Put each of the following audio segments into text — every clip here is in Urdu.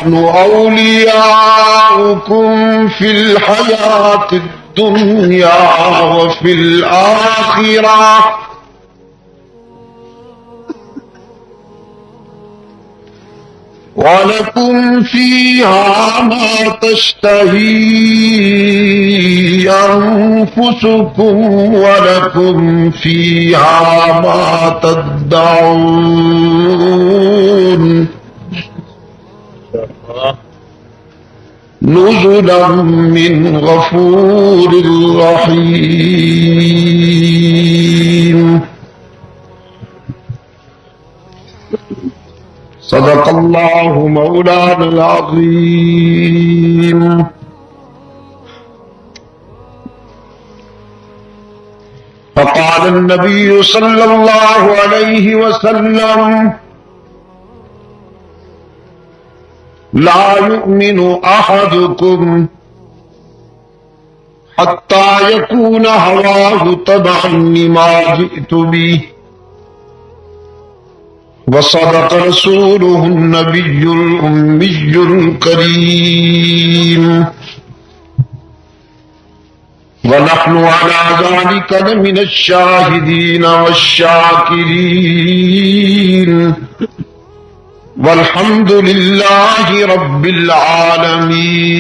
نحن أولياؤكم في الحياة الدنيا وفي الآخرة وَلَكُمْ فِيهَا مَا تَشْتَهِي أَنفُسُكُمْ وَلَكُمْ فِيهَا مَا تَدَّعُونَ نُزُلًا مِّنْ غَفُورٍ رَّحِيمٍ صدق الله مولانا العظيم. فقال النبي صلى الله عليه وسلم لا يؤمن أحدكم حتى يكون هواه تبعا لما جئت به وصدق رسوله النبي الأمي الكريم ونحن على ذلك لمن الشاهدين والشاكرين والحمد لله رب العالمين.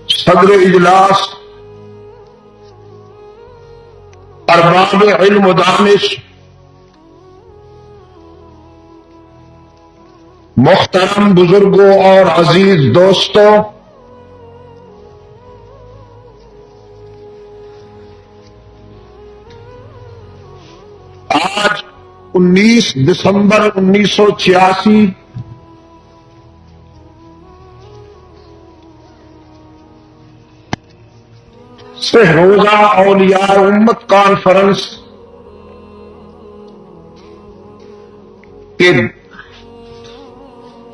صدر اجلاس ارباب علم و دانش، محترم بزرگوں اور عزیز دوستوں، آج 19 دسمبر 1986 سے روزہ اولیاء امت کانفرنس کے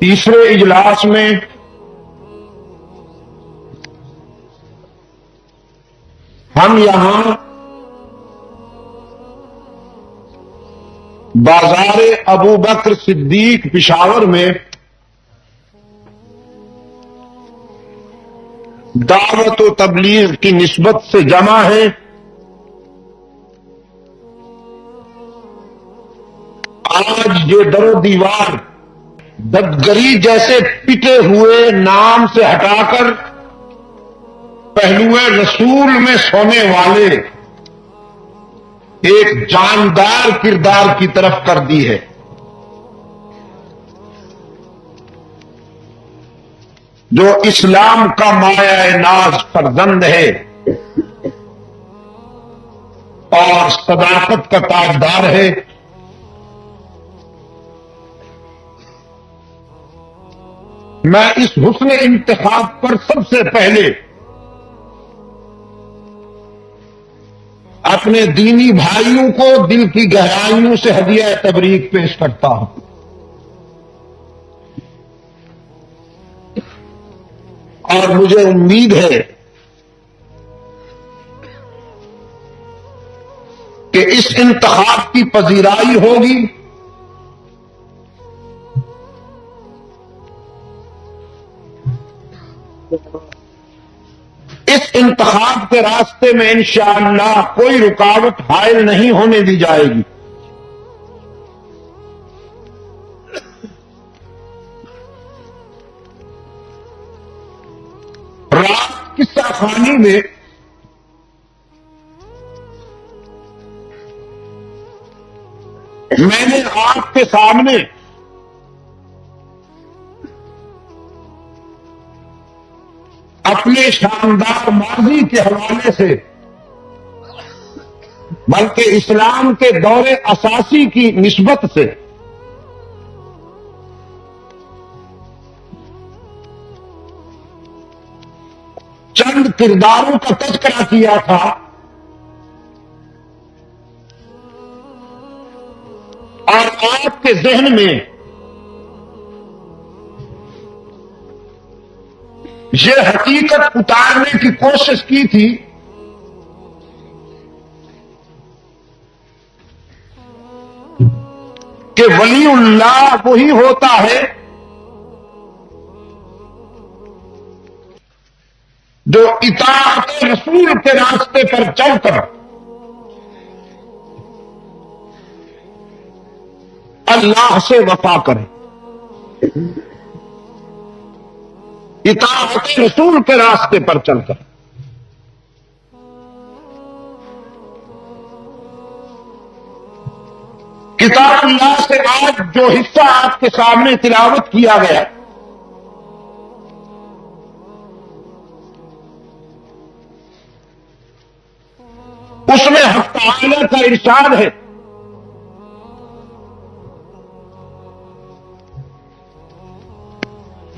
تیسرے اجلاس میں ہم یہاں بازار ابو بکر صدیق پشاور میں دعوت و تبلیغ کی نسبت سے جمع ہے. آج یہ در و دیوار ددگری جیسے پٹے ہوئے نام سے ہٹا کر پہلوئے رسول میں سونے والے ایک جاندار کردار کی طرف کر دی ہے. جو اسلام کا مایہ ناز فرزند ہے اور صداقت کا تاجدار ہے. میں اس حسن انتخاب پر سب سے پہلے اپنے دینی بھائیوں کو دل کی گہرائیوں سے ہدیہ تبریک پیش کرتا ہوں. اور مجھے امید ہے کہ اس انتخاب کی پذیرائی ہوگی اس انتخاب کے راستے میں انشاءاللہ کوئی رکاوٹ حائل نہیں ہونے دی جائے گی. رات قصہ خوانی میں میں نے آپ کے سامنے اپنے شاندار ماضی کے حوالے سے بلکہ اسلام کے دور اساسی کی نسبت سے چند کرداروں کا تذکرہ کیا تھا. اور آپ کے ذہن میں یہ حقیقت اتارنے کی کوشش کی تھی کہ ولی اللہ وہی ہوتا ہے جو اطاعت رسول کے راستے پر چل کر اللہ سے وفا کرے، اطاعت رسول کے راستے پر چل کر۔ کتاب اللہ سے آج جو حصہ آپ کے سامنے تلاوت کیا گیا، اس میں حق تعالی کا ارشاد ہے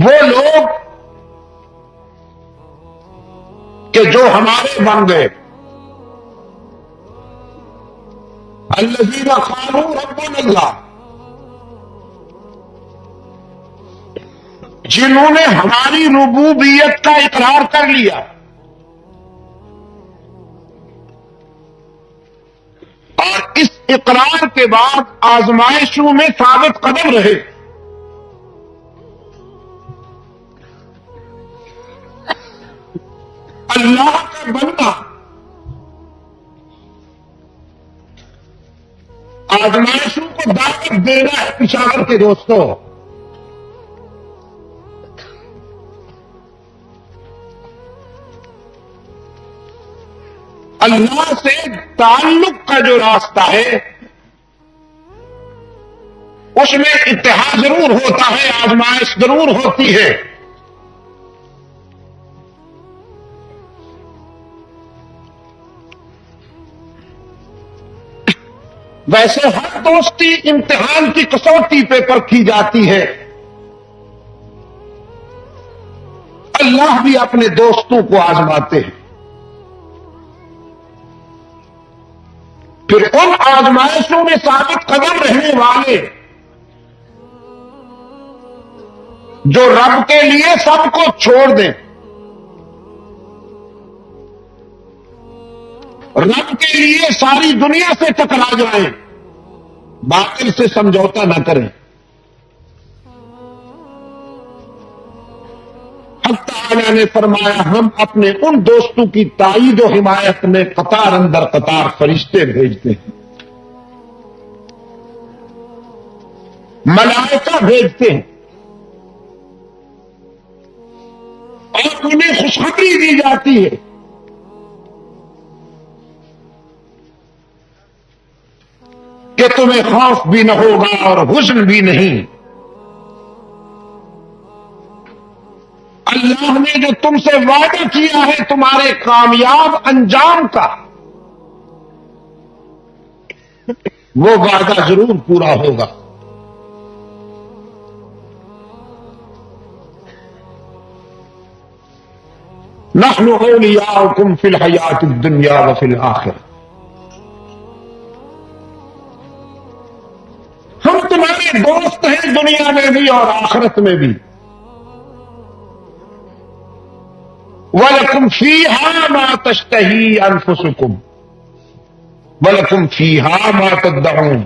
وہ لوگ کہ جو ہمارے بن گئے، الذین قالوا ربنا اللہ، جنہوں نے ہماری ربوبیت کا اقرار کر لیا اور اس اقرار کے بعد آزمائشوں میں ثابت قدم رہے، اللہ کا بندہ آزمائشوں کو دعوت دینا ہے پشاور کے دوستوں۔ اللہ سے تعلق کا جو راستہ ہے اس میں اتحاد ضرور ہوتا ہے، آزمائش ضرور ہوتی ہے، ویسے ہر دوستی امتحان کی کسوٹی پہ پرکھی جاتی ہے۔ اللہ بھی اپنے دوستوں کو آزماتے ہیں، پھر ان آزمائشوں میں ثابت قدم رہنے والے جو رب کے لیے سب کو چھوڑ دیں، رب کے لیے ساری دنیا سے ٹکرا جائیں، باطل سے سمجھوتا نہ کریں۔ حق تعالی نے فرمایا ہم اپنے ان دوستوں کی تائید و حمایت میں قطار اندر قطار فرشتے بھیجتے ہیں، ملائکہ بھیجتے ہیں، اور انہیں خوشخبری دی جاتی ہے کہ تمہیں خوف بھی نہ ہوگا اور حزن بھی نہیں۔ اللہ نے جو تم سے وعدہ کیا ہے تمہارے کامیاب انجام کا، وہ وعدہ ضرور پورا ہوگا۔ نحن اولیاؤکم فی الحیات الدنیا وفی الآخرہ، ہم تمہارے دوست ہیں دنیا میں بھی اور آخرت میں بھی۔ وَلَكُمْ فِيهَا مَا تَشْتَهِي أَنفُسُكُمْ وَلَكُمْ فِيهَا مَا تَدَّعُونَ۔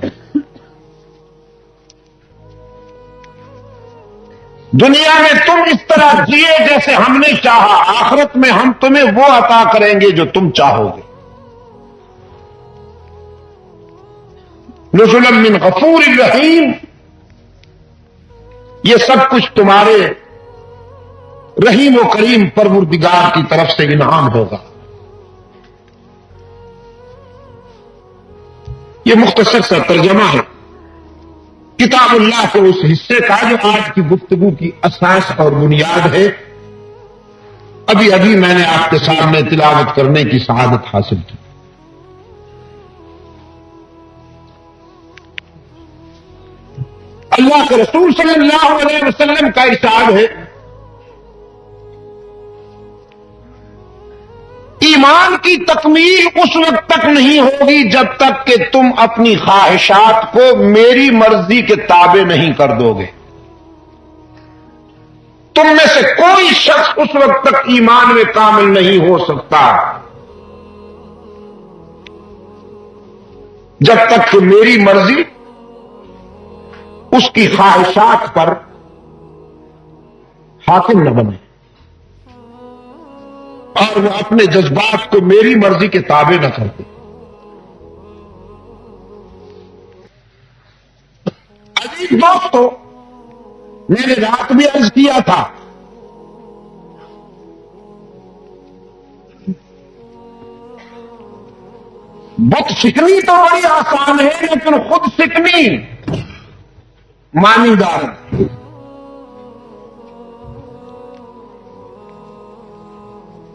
دنیا میں تم اس طرح جیے جیسے ہم نے چاہا، آخرت میں ہم تمہیں وہ عطا کریں گے جو تم چاہو گے۔ نزلا من غفور الرحیم، یہ سب کچھ تمہارے رحیم و کریم پروردگار کی طرف سے انعام ہوگا۔ یہ مختصر سا ترجمہ ہے کتاب اللہ کے اس حصے کا جو آج کی گفتگو کی اساس اور بنیاد ہے۔ ابھی ابھی میں نے آپ کے سامنے تلاوت کرنے کی سعادت حاصل کی۔ اللہ کے رسول صلی اللہ علیہ وسلم کا ارشاد ہے ایمان کی تکمیل اس وقت تک نہیں ہوگی جب تک کہ تم اپنی خواہشات کو میری مرضی کے تابع نہیں کر دو گے۔ تم میں سے کوئی شخص اس وقت تک ایمان میں کامل نہیں ہو سکتا جب تک کہ میری مرضی اس کی خواہشات پر حاکم نہ بنے اور وہ اپنے جذبات کو میری مرضی کے تابع نہ کرتے. عزیز دوستو، میں نے رات بھی عرض کیا تھا بت سکنی تو بڑی آسان ہے لیکن خود سکنی مانی دار.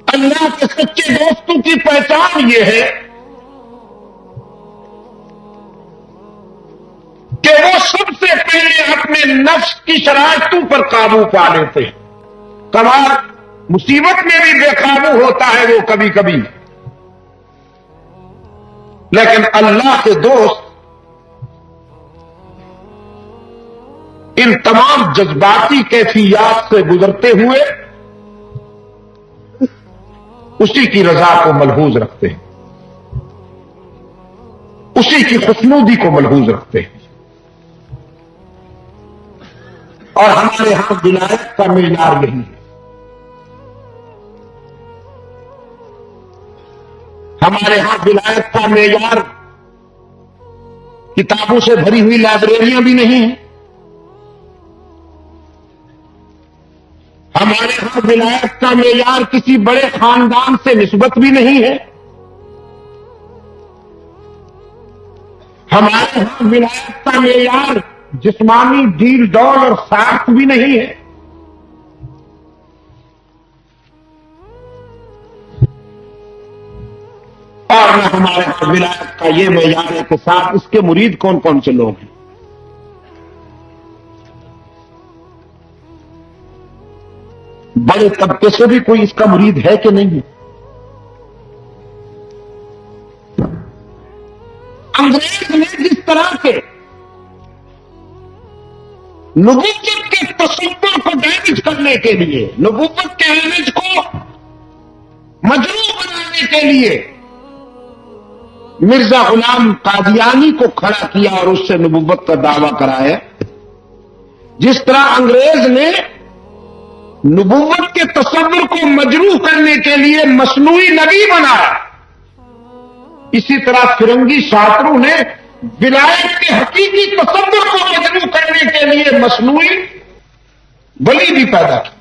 اللہ کے سچے دوستوں کی پہچان یہ ہے کہ وہ سب سے پہلے اپنے نفس کی شرائطوں پر قابو پا لیتے ہیں. کمال مصیبت میں بھی بے قابو ہوتا ہے وہ کبھی کبھی، لیکن اللہ کے دوست ان تمام جذباتی کیفیات سے گزرتے ہوئے اسی کی رضا کو ملحوظ رکھتے ہیں، اسی کی خوشنودی کو ملحوظ رکھتے ہیں. اور ہمارے ہاں ولایت کا معیار یہی ہے. ہمارے ہاں ولایت کا معیار کتابوں سے بھری ہوئی لائبریریاں بھی نہیں ہیں. ہمارے ہاں ولایت کا معیار کسی بڑے خاندان سے نسبت بھی نہیں ہے. ہمارے ہاں ولایت کا معیار جسمانی ڈیل ڈول اور ساخت بھی نہیں ہے. اور نہ ہمارے ہاں ولایت کا یہ معیار ہے کہ ساتھ اس کے مرید کون کون سے لوگ ہیں. بڑے طبقے سے بھی کوئی اس کا مرید ہے کہ نہیں ہے. انگریز نے جس طرح کے نبوت کے تصور کو ڈیمیج کرنے کے لیے، نبوت کے امیج کو مجروح بنانے کے لیے مرزا غلام قادیانی کو کھڑا کیا اور اس سے نبوت کا دعویٰ کرایا، جس طرح انگریز نے نبوت کے تصور کو مجروح کرنے کے لیے مصنوعی نبی بنایا، اسی طرح فرنگی شاطروں نے ولایت کے حقیقی تصور کو مجروح کرنے کے لیے مصنوعی ولی بھی پیدا کی.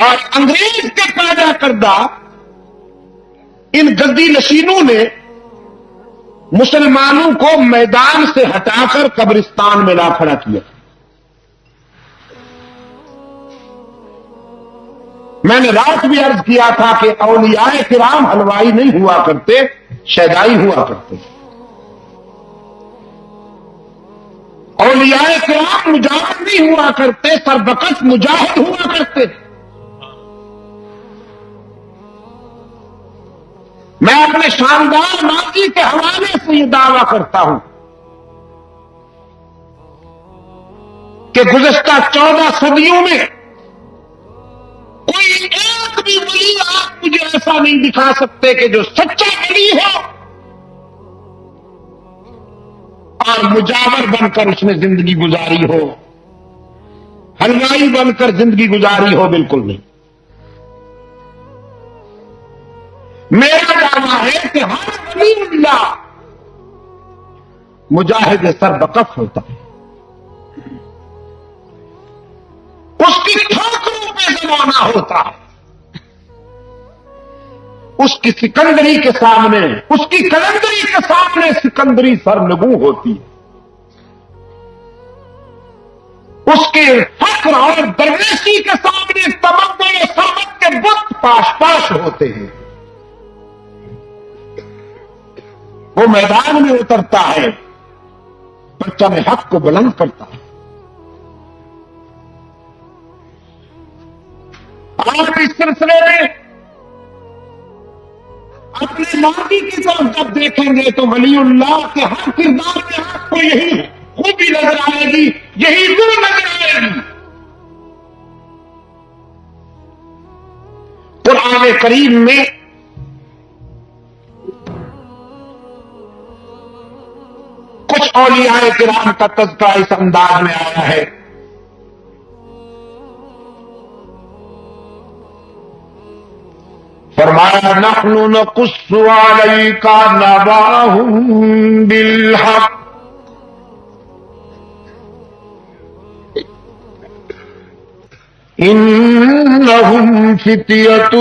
اور انگریز کے پیدا کردہ ان گدی نشینوں نے مسلمانوں کو میدان سے ہٹا کر قبرستان میں لا کھڑا کیا. میں نے رات بھی عرض کیا تھا کہ اولیاء کرام حلوائی نہیں ہوا کرتے، شیدائی ہوا کرتے. اولیاء کرام مجاہد نہیں ہوا کرتے، سربکش مجاہد ہوا کرتے. میں اپنے شاندار ماضی کے حوالے سے یہ دعویٰ کرتا ہوں کہ گزشتہ 14 صدیوں میں کوئی ایک بھی ولی آپ مجھے ایسا نہیں دکھا سکتے کہ جو سچا ولی ہو اور مجاور بن کر اس نے زندگی گزاری ہو، حلوائی بن کر زندگی گزاری ہو. بالکل نہیں. میرا دعویٰ ہے کہ ہر ولی اللہ مجاہد سربکف ہوتا ہے. اس کی ٹھوکروں پہ زمانہ ہوتا ہے. اس کی سکندری کے سامنے، اس کی کلندری کے سامنے سکندری سرنگوں ہوتی ہے. اس کے فخر اور درویشی کے سامنے تمدن و ثروت کے بت پاش پاش ہوتے ہیں. وہ میدان میں اترتا ہے، پرچم حق کو بلند کرتا ہے. آپ اس سلسلے میں اپنے ماضی کی طرف جب دیکھیں گے تو ولی اللہ کے ہر کردار میں آپ کو یہی خوبی نظر آئے گی، یہی روح نظر آئے گی. قرآن کریم میں اولیاء کرام کا تذکرہ اس انداز میں آیا ہے. فرمایا نحن نقص علیک نبأهم بالحق انہم فتیۃ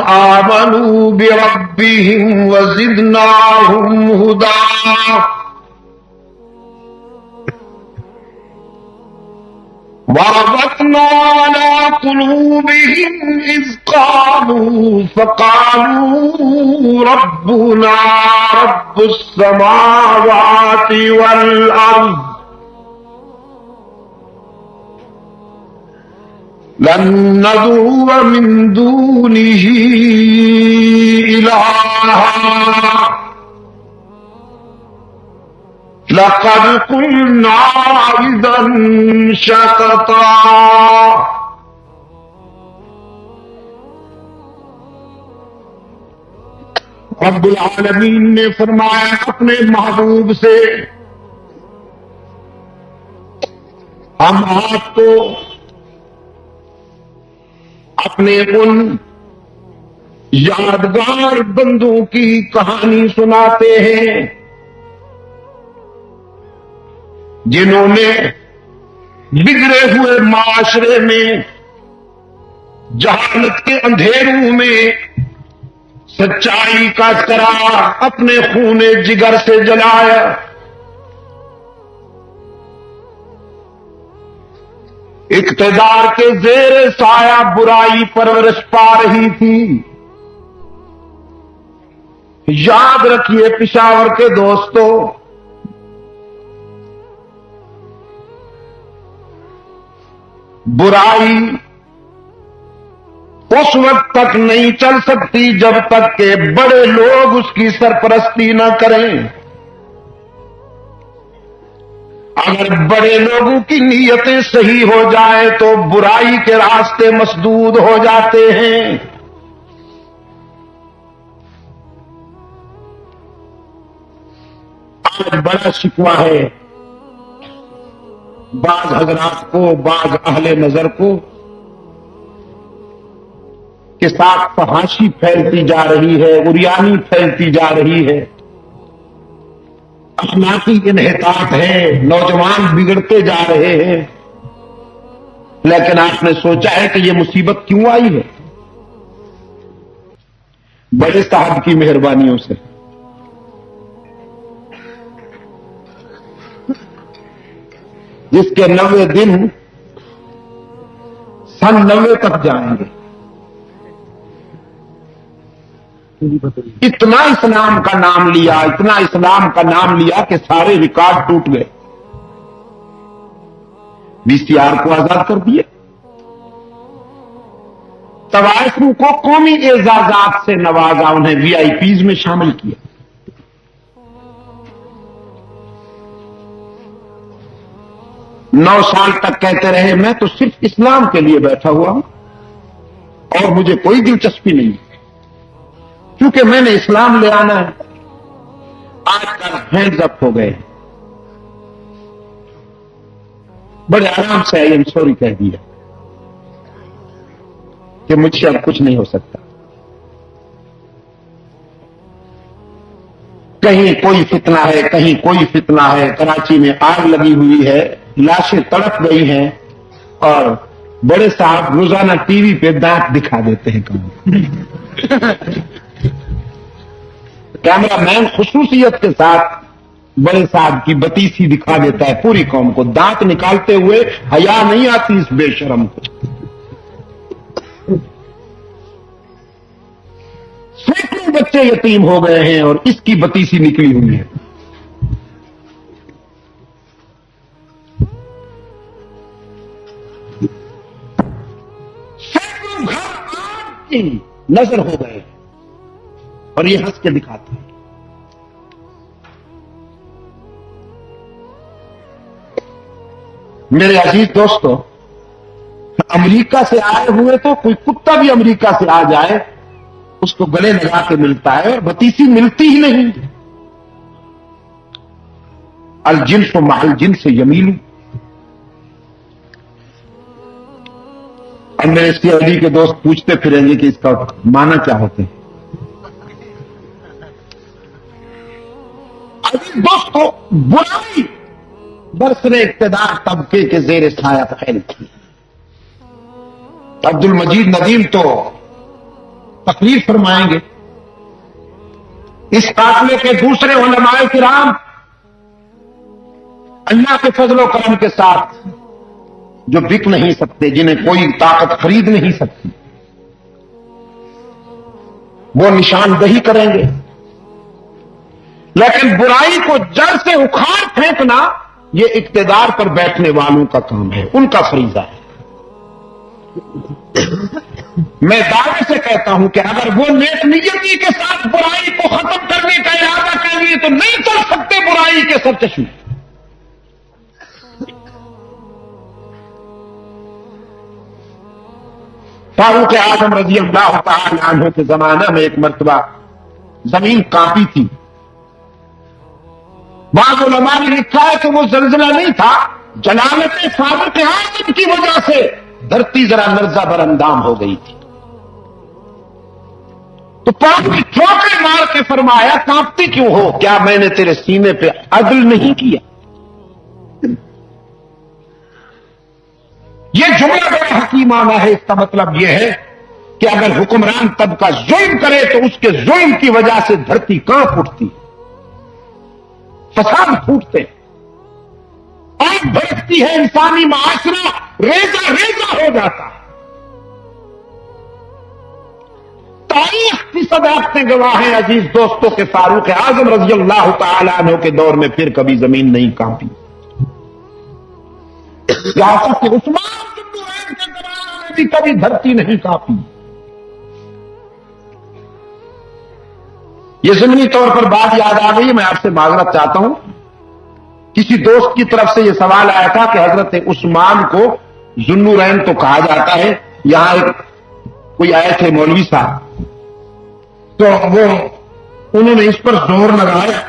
آمنوا بربہم وزدناہم ہدی وربطنا على قلوبهم إذ قالوا فقالوا ربنا رب السماوات والأرض لن ندعو من دونه إلها لقد قلنا إذا شططا. رب العالمین نے فرمایا اپنے محبوب سے ہم آپ کو اپنے ان یادگار بندوں کی کہانی سناتے ہیں جنہوں نے بگڑے ہوئے معاشرے میں جہالت کے اندھیروں میں سچائی کا چراغ اپنے خون جگر سے جلایا. اقتدار کے زیر سایہ برائی پرورش پا رہی تھی. یاد رکھیے پشاور کے دوستو، برائی اس وقت تک نہیں چل سکتی جب تک کہ بڑے لوگ اس کی سرپرستی نہ کریں. اگر بڑے لوگوں کی نیتیں صحیح ہو جائیں تو برائی کے راستے مسدود ہو جاتے ہیں. آج بڑا شکوہ ہے بعض حضرات کو، بعض اہل نظر کو، کے ساتھ فحاشی پھیلتی جا رہی ہے، عریانی پھیلتی جا رہی ہے، اخلاقی انحطاط ہے، نوجوان بگڑتے جا رہے ہیں. لیکن آپ نے سوچا ہے کہ یہ مصیبت کیوں آئی ہے؟ بڑے صاحب کی مہربانیوں سے. جس کے 90 دن سن 90 تک جائیں گے. اتنا اسلام کا نام لیا، اتنا اسلام کا نام لیا کہ سارے ریکارڈ ٹوٹ گئے. وی سی آر کو آزاد کر دیے، طوائفوں کو قومی اعزازات سے نوازا، انہیں وی آئی پیز میں شامل کیا. نو سال تک کہتے رہے میں تو صرف اسلام کے لیے بیٹھا ہوا ہوں اور مجھے کوئی دلچسپی نہیں کیونکہ میں نے اسلام لے آنا ہے. آج کل ہینڈز اپ ہو گئے، بڑے آرام سے آئی ایم سوری کہہ دیا کہ مجھ سے اب کچھ نہیں ہو سکتا. کہیں کوئی فتنہ ہے، کہیں کوئی فتنہ ہے. کراچی میں آگ لگی ہوئی ہے، لاشیں تڑپ گئی ہیں، اور بڑے صاحب روزانہ ٹی وی پہ دانت دکھا دیتے ہیں. کیمرہ مین خصوصیت کے ساتھ بڑے صاحب کی بتیسی دکھا دیتا ہے پوری قوم کو، دانت نکالتے ہوئے حیا نہیں آتی اس بے شرم کو. سینکڑوں بچے یتیم ہو گئے ہیں اور اس کی بتیسی نکلی ہوئی ہے. سینکڑوں گھر آگ کی نظر ہو گئے اور یہ ہنس کے دکھاتا ہے. میرے عزیز دوستو، امریکہ سے آئے ہوئے تو کوئی کتا بھی امریکہ سے آ جائے اس کو گلے لگا کے ملتا ہے اور بتیسی ملتی ہی نہیں. الجنس مع الجنس یمیل. اب میرے سی علی کے دوست پوچھتے پھریں گے کہ اس کا معنی کیا ہوتے ہیں. عزیز دوستو، برائی برسر اقتدار طبقے کے زیر سایہ پھیل کی. عبد المجید ندیم تو تقریر فرمائیں گے. اس قافلے کے دوسرے علماء کرام اللہ کے فضل و کرم کے ساتھ جو بک نہیں سکتے، جنہیں کوئی طاقت خرید نہیں سکتی، وہ نشاندہی کریں گے. لیکن برائی کو جڑ سے اکھاڑ پھینکنا یہ اقتدار پر بیٹھنے والوں کا کام ہے، ان کا فریضہ ہے. میں دعوے سے کہتا ہوں کہ اگر وہ نیک نیتی کے ساتھ برائی کو ختم کرنے کا ارادہ کر لیے تو نہیں چل سکتے برائی کے سرچشمے. فاروق اعظم رضی اللہ تعالی عنہ کے زمانہ میں ایک مرتبہ زمین کانپی تھی. بعض علماء نے لکھا ہے کہ وہ زلزلہ نہیں تھا، جلالت فاروق اعظم کی وجہ سے دھرتی ذرا لرزہ بر اندام ہو گئی تھی. تو پاک نے ٹھوکر مار کے فرمایا کانپتی کیوں ہو؟ کیا میں نے تیرے سینے پہ عدل نہیں کیا؟ یہ جملہ بڑا حکیمانہ ہے. اس کا مطلب یہ ہے کہ اگر حکمران طبقہ ظلم کرے تو اس کے ظلم کی وجہ سے دھرتی کانپ اٹھتی، فساد پھوٹتے، آگ بھڑکتی ہے، انسانی معاشرہ ریزہ ریزہ ہو جاتا ہے. تاریخ کی صداقتیں گواہ ہیں عزیز دوستوں کے فاروق اعظم رضی اللہ تعالی عنہ کے دور میں پھر کبھی زمین نہیں کانپی. یہاں تک کہ عثمان بن عفان کے زمانے میں بھی کبھی دھرتی نہیں کانپی. یہ ضمنی طور پر بات یاد آ گئی، میں آپ سے معذرت چاہتا ہوں. کسی دوست کی طرف سے یہ سوال آیا تھا کہ حضرت عثمان کو ذوالنورین تو کہا جاتا ہے. یہاں ایک کوئی آئے تھے مولوی صاحب، تو انہوں نے اس پر زور لگایا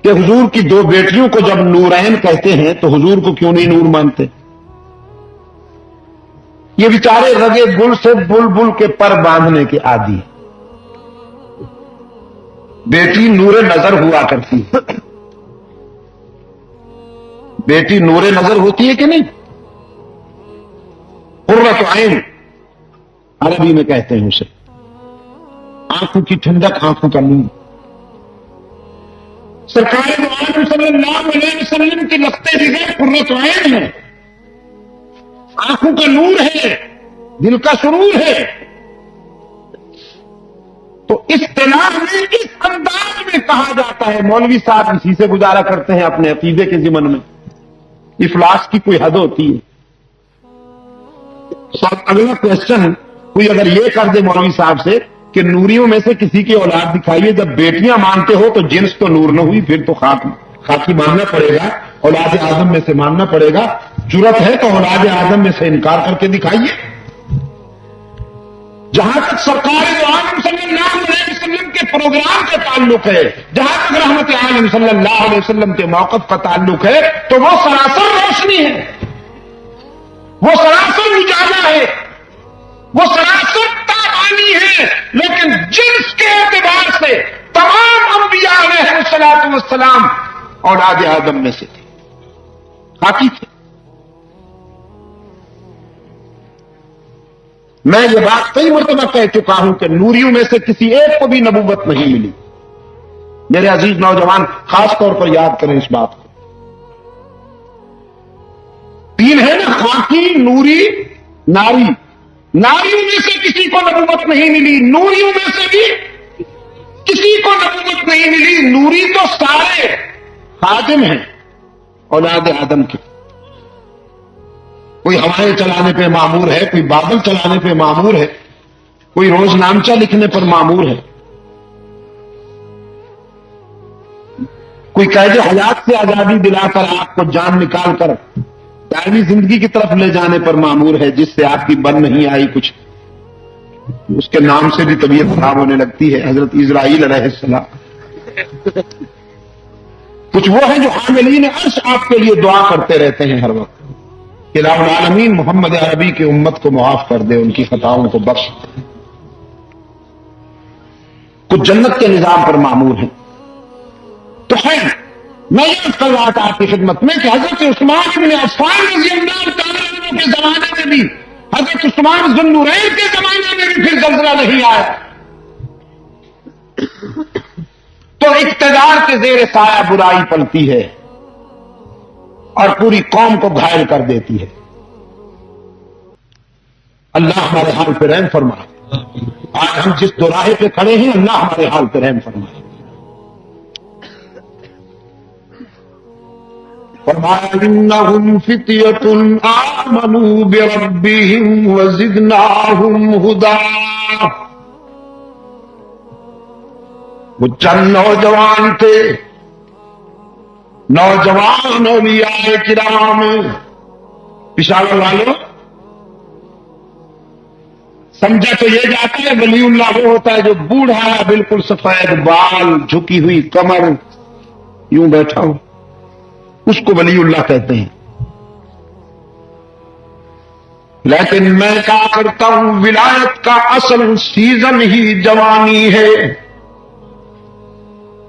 کہ حضور کی دو بیٹیوں کو جب نورین کہتے ہیں تو حضور کو کیوں نہیں نور مانتے؟ یہ بیچارے رگے گل سے بلبل کے پر باندھنے کے عادی ہیں. بیٹی نور نظر ہوا کرتی ہے. بیٹی نور نظر ہوتی ہے کہ نہیں؟ قرۃ عین عربی میں کہتے ہیں اسے، آنکھوں کی ٹھنڈک، آنکھوں کا نور. سرکار دو عالم صلی اللہ علیہ وسلم کی لختے جگر قرۃ عین ہے، آنکھوں کا نور ہے، دل کا سرور ہے. تو اصطلاح میں اس انداز میں کہا جاتا ہے. مولوی صاحب اسی سے گزارا کرتے ہیں اپنے عقیدے کے ضمن میں. افلاس کی کوئی حد ہوتی ہے. اگلا کوشچن کوئی اگر یہ کر دے مولوی صاحب سے کہ نوریوں میں سے کسی کی اولاد دکھائیے، جب بیٹیاں مانتے ہو تو جنس تو نور نہ ہوئی، پھر تو خاکی ماننا پڑے گا، اولاد آدم میں سے ماننا پڑے گا. جرت ہے تو اولاد آدم میں سے انکار کر کے دکھائیے. جہاں تک سرکار دو عالم صلی اللہ علیہ وسلم کے پروگرام کا تعلق ہے، جہاں تک رحمت عالم صلی اللہ علیہ وسلم کے موقف کا تعلق ہے، تو وہ سراسر روشنی ہے، وہ سراسر اجالا ہے، وہ سراسر تابانی ہے. لیکن جنس کے اعتبار سے تمام انبیاء علیہ الصلوۃ والسلام اولاد آدم میں سے تھے، خاکی تھے. میں یہ بات کئی مرتبہ کہہ چکا ہوں کہ نوریوں میں سے کسی ایک کو بھی نبوت نہیں ملی. میرے عزیز نوجوان خاص طور پر یاد کریں اس بات کو. تین ہے نا، خاکی، نوری، ناری. ناریوں میں سے کسی کو نبوت نہیں ملی، نوریوں میں سے بھی کسی کو نبوت نہیں ملی. نوری تو سارے خادم ہیں اولاد آدم کے. کوئی ہوائیں چلانے پہ مامور ہے، کوئی بادل چلانے پہ مامور ہے، کوئی روز نامچہ لکھنے پر مامور ہے، کوئی قید حیات سے آزادی دلا کر آپ کو جان نکال کر دائمی زندگی کی طرف لے جانے پر مامور ہے، جس سے آپ کی بن نہیں آئی کچھ، اس کے نام سے بھی طبیعت خراب ہونے لگتی ہے، حضرت اسرائیل علیہ السلام. کچھ وہ ہیں جو حاملین عرش آپ کے لیے دعا کرتے رہتے ہیں ہر وقت کہ الہ العالمین محمد عربی کی امت کو معاف کر دے، ان کی خطاؤں کو بخش دے۔ کچھ جنت کے نظام پر معمور ہیں۔ تو خیر، میں یہ کر رہا تھا آپ کی خدمت میں کہ حضرت عثمان بن عفان رضی اللہ تعالیٰ عنہ کے زمانے میں بھی، حضرت عثمان ذو النورین کے زمانے میں بھی پھر زلزلہ نہیں آیا، تو اقتدار کے زیر سایہ برائی پلتی ہے اور پوری قوم کو گھائل کر دیتی ہے۔ اللہ ہمارے حال پہ رحم فرمائے۔ آج ہم جس دوراہے پہ کھڑے ہیں، اللہ ہمارے حال پہ رحم فرمائے۔ فرمایا انہم فتیۃ آمنوا بربہم وزدناہم ھدی، وہ چند نوجوان تھے، نوجوان اولیاء کرام۔ پشاور والوں سمجھا تو یہ جاتا ہے ولی اللہ وہ ہوتا ہے جو بوڑھا ہے، بالکل سفید بال، جھکی ہوئی کمر، یوں بیٹھا ہو، اس کو ولی اللہ کہتے ہیں۔ لیکن میں کہا کرتا ہوں ولایت کا اصل سیزن ہی جوانی ہے،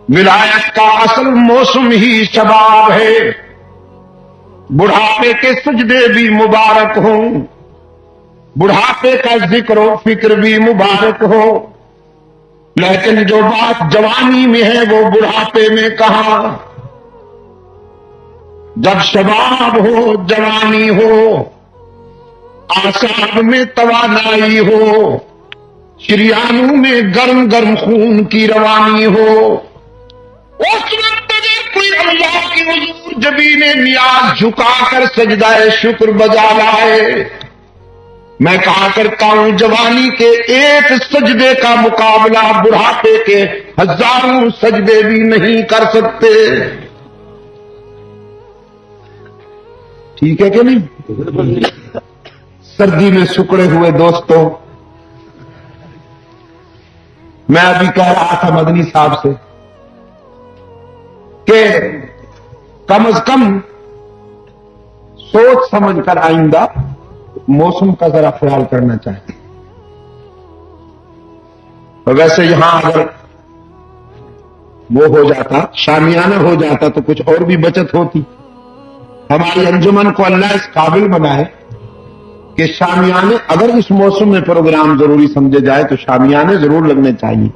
ولایت کا اصل موسم ہی شباب ہے۔ بڑھاپے کے سجدے بھی مبارک ہوں، بڑھاپے کا ذکر و فکر بھی مبارک ہو، لیکن جو بات جوانی میں ہے وہ بڑھاپے میں کہاں؟ جب شباب ہو، جوانی ہو، اعصاب میں توانائی ہو، شریانوں میں گرم گرم خون کی روانی ہو، اس وقت اگر کوئی اللہ کی حضور جبین نیاز جھکا کر سجدہ شکر بجا لائے، میں کہا کرتا ہوں جوانی کے ایک سجدے کا مقابلہ بڑھاپے کے ہزاروں سجدے بھی نہیں کر سکتے۔ ٹھیک ہے کہ نہیں؟ سردی میں سکڑے ہوئے دوستوں، میں ابھی کہہ رہا تھا مدنی صاحب سے کہ کم از کم سوچ سمجھ کر آئندہ موسم کا ذرا خیال کرنا چاہیے۔ اور ویسے یہاں اگر وہ ہو جاتا، شامیانہ ہو جاتا تو کچھ اور بھی بچت ہوتی۔ ہماری انجمن کو اللہ اس قابل بنائے کہ شامیانے اگر اس موسم میں پروگرام ضروری سمجھے جائے تو شامیانے ضرور لگنے چاہیے۔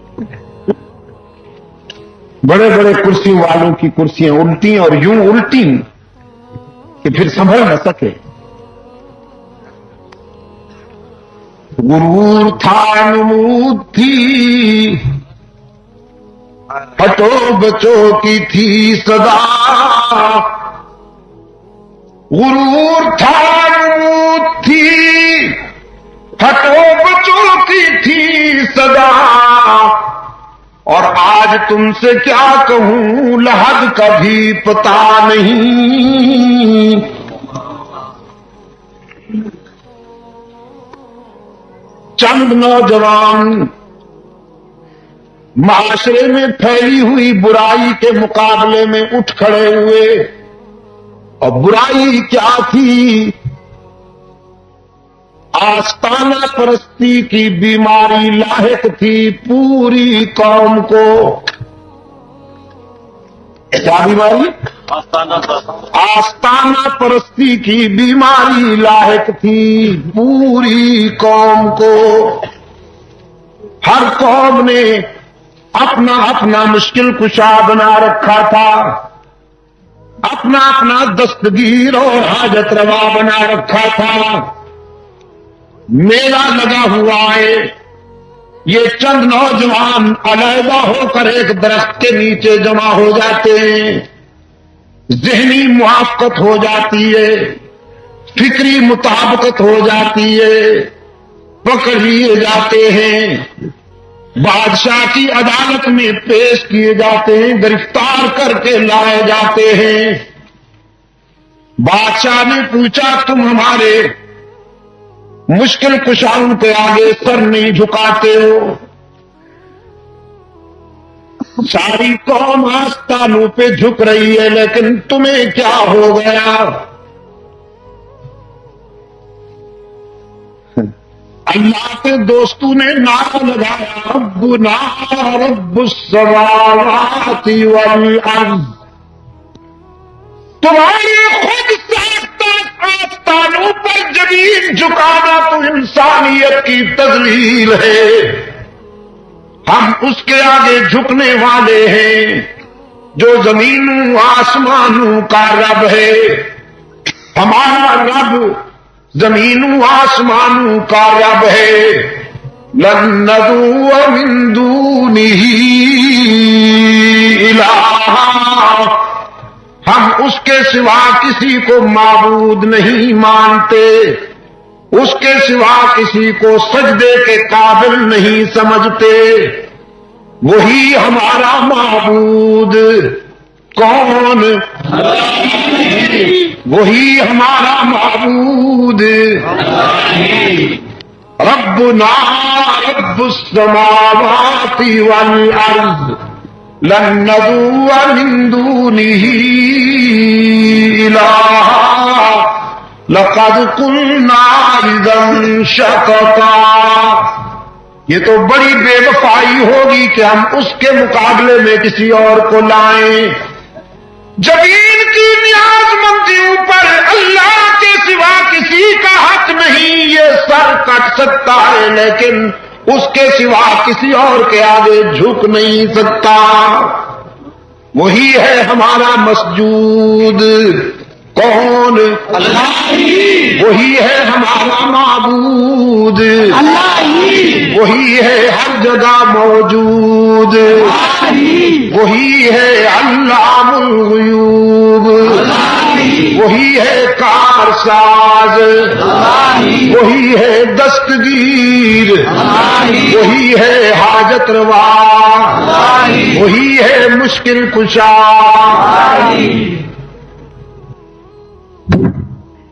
بڑے بڑے کرسیوں والوں کی کرسیاں الٹی اور یوں الٹی کہ پھر سنبھل نہ سکے۔ غرور تھا نمود تھی، ہٹو بچو کی تھی صدا، غرور تھا نمود تھی، ہٹو بچو کی تھی صدا، اور آج تم سے کیا کہوں لحد کا بھی پتا نہیں۔ چند نوجوان معاشرے میں پھیلی ہوئی برائی کے مقابلے میں اٹھ کھڑے ہوئے، اور برائی کیا تھی؟ آستانہ پرستی کی بیماری لاحق تھی پوری قوم کو۔ کیا بیماری؟ آستانہ پرستی کی بیماری لاحق تھی پوری قوم کو۔ ہر قوم نے اپنا اپنا مشکل کشا بنا رکھا تھا، اپنا اپنا دستگیر اور حاجت روا بنا رکھا تھا۔ میلہ لگا ہوا ہے، یہ چند نوجوان علیحدہ ہو کر ایک درخت کے نیچے جمع ہو جاتے ہیں، ذہنی موافقت ہو جاتی ہے، فکری مطابقت ہو جاتی ہے، پکڑ لیے جاتے ہیں، بادشاہ کی عدالت میں پیش کیے جاتے ہیں، گرفتار کر کے لائے جاتے ہیں۔ بادشاہ نے پوچھا تم ہمارے مشکل کشاؤں کے آگے سر نہیں جھکاتے ہو؟ ساری قوم آستانوں پہ جھک رہی ہے، لیکن تمہیں کیا ہو گیا؟ اللہ کے دوستوں نے نعرہ لگایا، ربنا رب السماوات والارض، تمہاری خود ساختہ آستانوں پر زمین جھکانا تو انسانیت کی تذلیل ہے، ہم اس کے آگے جھکنے والے ہیں جو زمینوں آسمانوں کا رب ہے۔ ہمارا رب زمینوں آسمانوں کا رب ہے۔ لن ندعو من دونہ الہا، ہم اس کے سوا کسی کو معبود نہیں مانتے، اس کے سوا کسی کو سجدے کے قابل نہیں سمجھتے، وہی ہمارا معبود۔ کون؟ وہی ہمارا معبود۔ ربنا رب السماوات والارض لن ندعو من دونه الہا لقد قلنا اذا شططا۔ یہ تو بڑی بے وفائی ہوگی کہ ہم اس کے مقابلے میں کسی اور کو لائیں۔ زمین کی نیاز مندیوں پر اللہ کے سوا کسی کا حق نہیں، یہ سر کٹ سکتا ہے لیکن اس کے سوا کسی اور کے آگے جھک نہیں سکتا۔ وہی ہے ہمارا مسجود۔ کون؟ اللہ ہی۔ وہی ہے ہمارا معبود۔ اللہ ہی۔ وہی ہے ہر جگہ موجود۔ اللہ ہی۔ وہی ہے علام الغیوب۔ اللہ ہی۔ وہی ہے کارساز۔ اللہ ہی۔ وہی ہے دستگیر۔ اللہ ہی۔ وہی ہے حاجت روا۔ اللہ ہی۔ وہی ہے مشکل کشا۔ اللہ ہی۔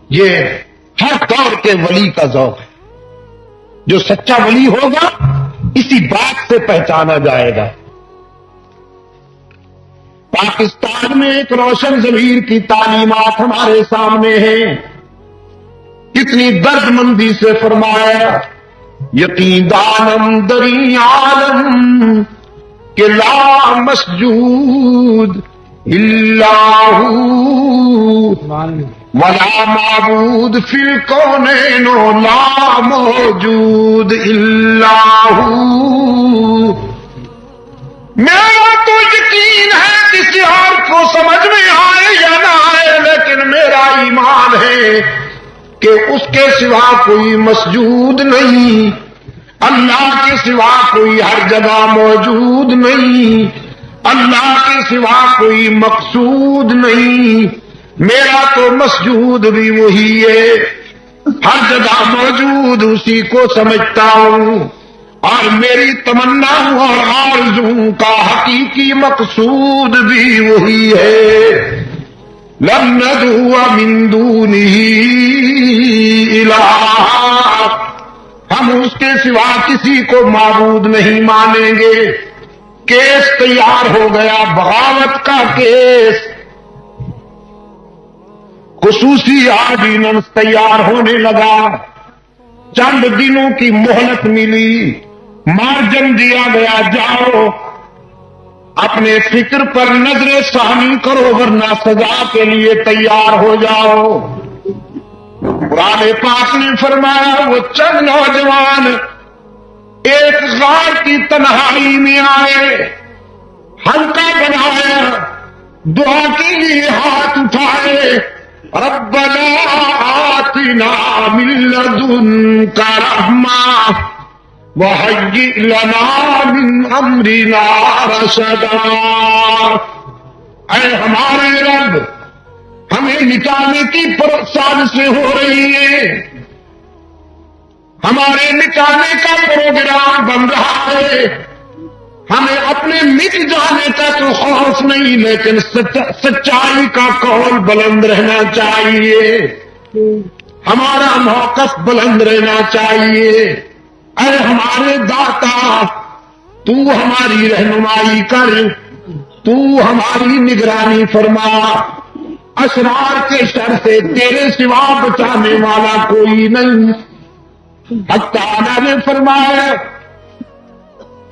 یہ ہر دور کے ولی کا ذوق ہے۔ جو سچا ولی ہوگا اسی بات سے پہچانا جائے گا۔ پاکستان میں ایک روشن ضمیر کی تعلیمات ہمارے سامنے ہیں، کتنی درد مندی سے فرمایا، یقین دانم دری عالم کہ لا مسجود الا ہو ولا معبود فی الکونین لا موجود الا ہو۔ میرا تو یقین ہے کسی اور کو سمجھ میں آئے یا نہ آئے، لیکن میرا ایمان ہے کہ اس کے سوا کوئی مسجود نہیں، اللہ کے سوا کوئی ہر جگہ موجود نہیں، اللہ کے سوا کوئی مقصود نہیں۔ میرا تو مسجود بھی وہی ہے، ہر جگہ موجود اسی کو سمجھتا ہوں، اور میری تمنا اور آرزو کا حقیقی مقصود بھی وہی ہے۔ لن ندعو من دونہ الہا، ہم اس کے سوا کسی کو معبود نہیں مانیں گے۔ کیس تیار ہو گیا، بغاوت کا کیس، خصوصی آرڈیننس تیار ہونے لگا، چند دنوں کی مہلت ملی، مارجن دیا گیا، جاؤ اپنے فکر پر نظر ثانی کرو ورنہ سزا کے لیے تیار ہو جاؤ۔ قرآن پاک نے فرمایا وہ چند نوجوان ایک غار کی تنہائی میں آئے، حلقہ بنایا، دعا کے لیے ہاتھ اٹھائے، ربنا آتنا من لدنک رحمہ وہیئ لنا من امرنا رشدا۔ اے ہمارے رب، ہمیں مٹانے کی سازشیں ہو رہی ہیں، ہمارے مٹانے کا پروگرام بن رہا ہے، ہمیں اپنے مٹ جانے کا تو خوف نہیں، لیکن سچائی کا قول بلند رہنا چاہیے، ہمارا موقف بلند رہنا چاہیے۔ اے ہمارے داتا، تو ہماری رہنمائی کر، تو ہماری نگرانی فرما، اسرار کے شر سے تیرے سوا بچانے والا کوئی نہیں۔ حق تعالیٰ نے فرمایا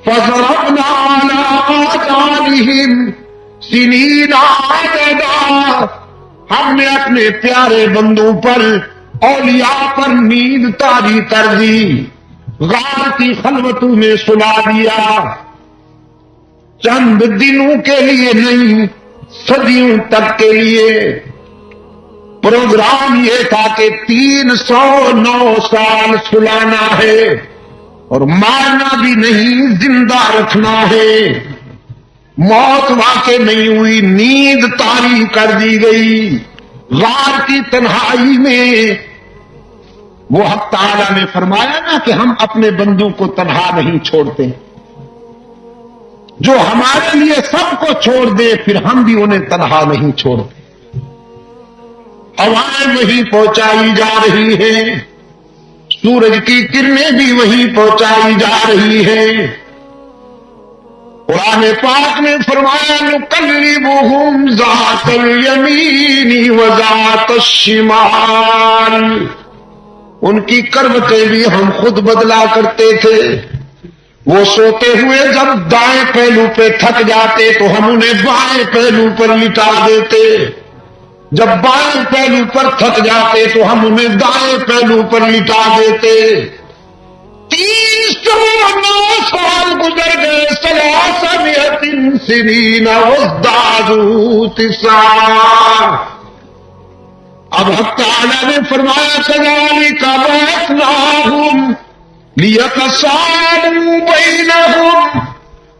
فَضَرَبْنَا عَلَىٰ آذَانِهِمْ سِنِينَ عَدَدًا، ہم نے اپنے پیارے بندوں پر، اولیاء پر نیند طاری کر دی، غار کی خلوتوں میں سلا دیا، چند دنوں کے لیے نہیں، صدیوں تک کے لیے۔ پروگرام یہ تھا کہ 309 سال سلانا ہے اور مارنا بھی نہیں، زندہ رکھنا ہے۔ موت واقع نہیں ہوئی، نیند طاری کر دی گئی غار کی تنہائی میں۔ وہ حق تعالیٰ نے فرمایا نا کہ ہم اپنے بندوں کو تنہا نہیں چھوڑتے، جو ہمارے لیے سب کو چھوڑ دے پھر ہم بھی انہیں تنہا نہیں چھوڑتے۔ ہوائیں وہیں پہنچائی جا رہی ہیں، سورج کی کرنیں بھی وہیں پہنچائی جا رہی ہیں۔ قرآن پاک نے فرمایا نقلبہم ذات الیمین وذات الشمال، ان کی کروٹیں بھی ہم خود بدلا کرتے تھے۔ وہ سوتے ہوئے جب دائیں پہلو پہ تھک جاتے تو ہم انہیں بائیں پہلو پر لٹا دیتے، جب بائیں پہلو پر تھک جاتے تو ہم انہیں دائیں پہلو پر لٹا دیتے۔ 309 سال گزر گئے، 300 سنین وازدادوا تسعا۔ اب حق تعالیٰ نے فرمایا كذلك بعثناهم ليتساءلوا بينهم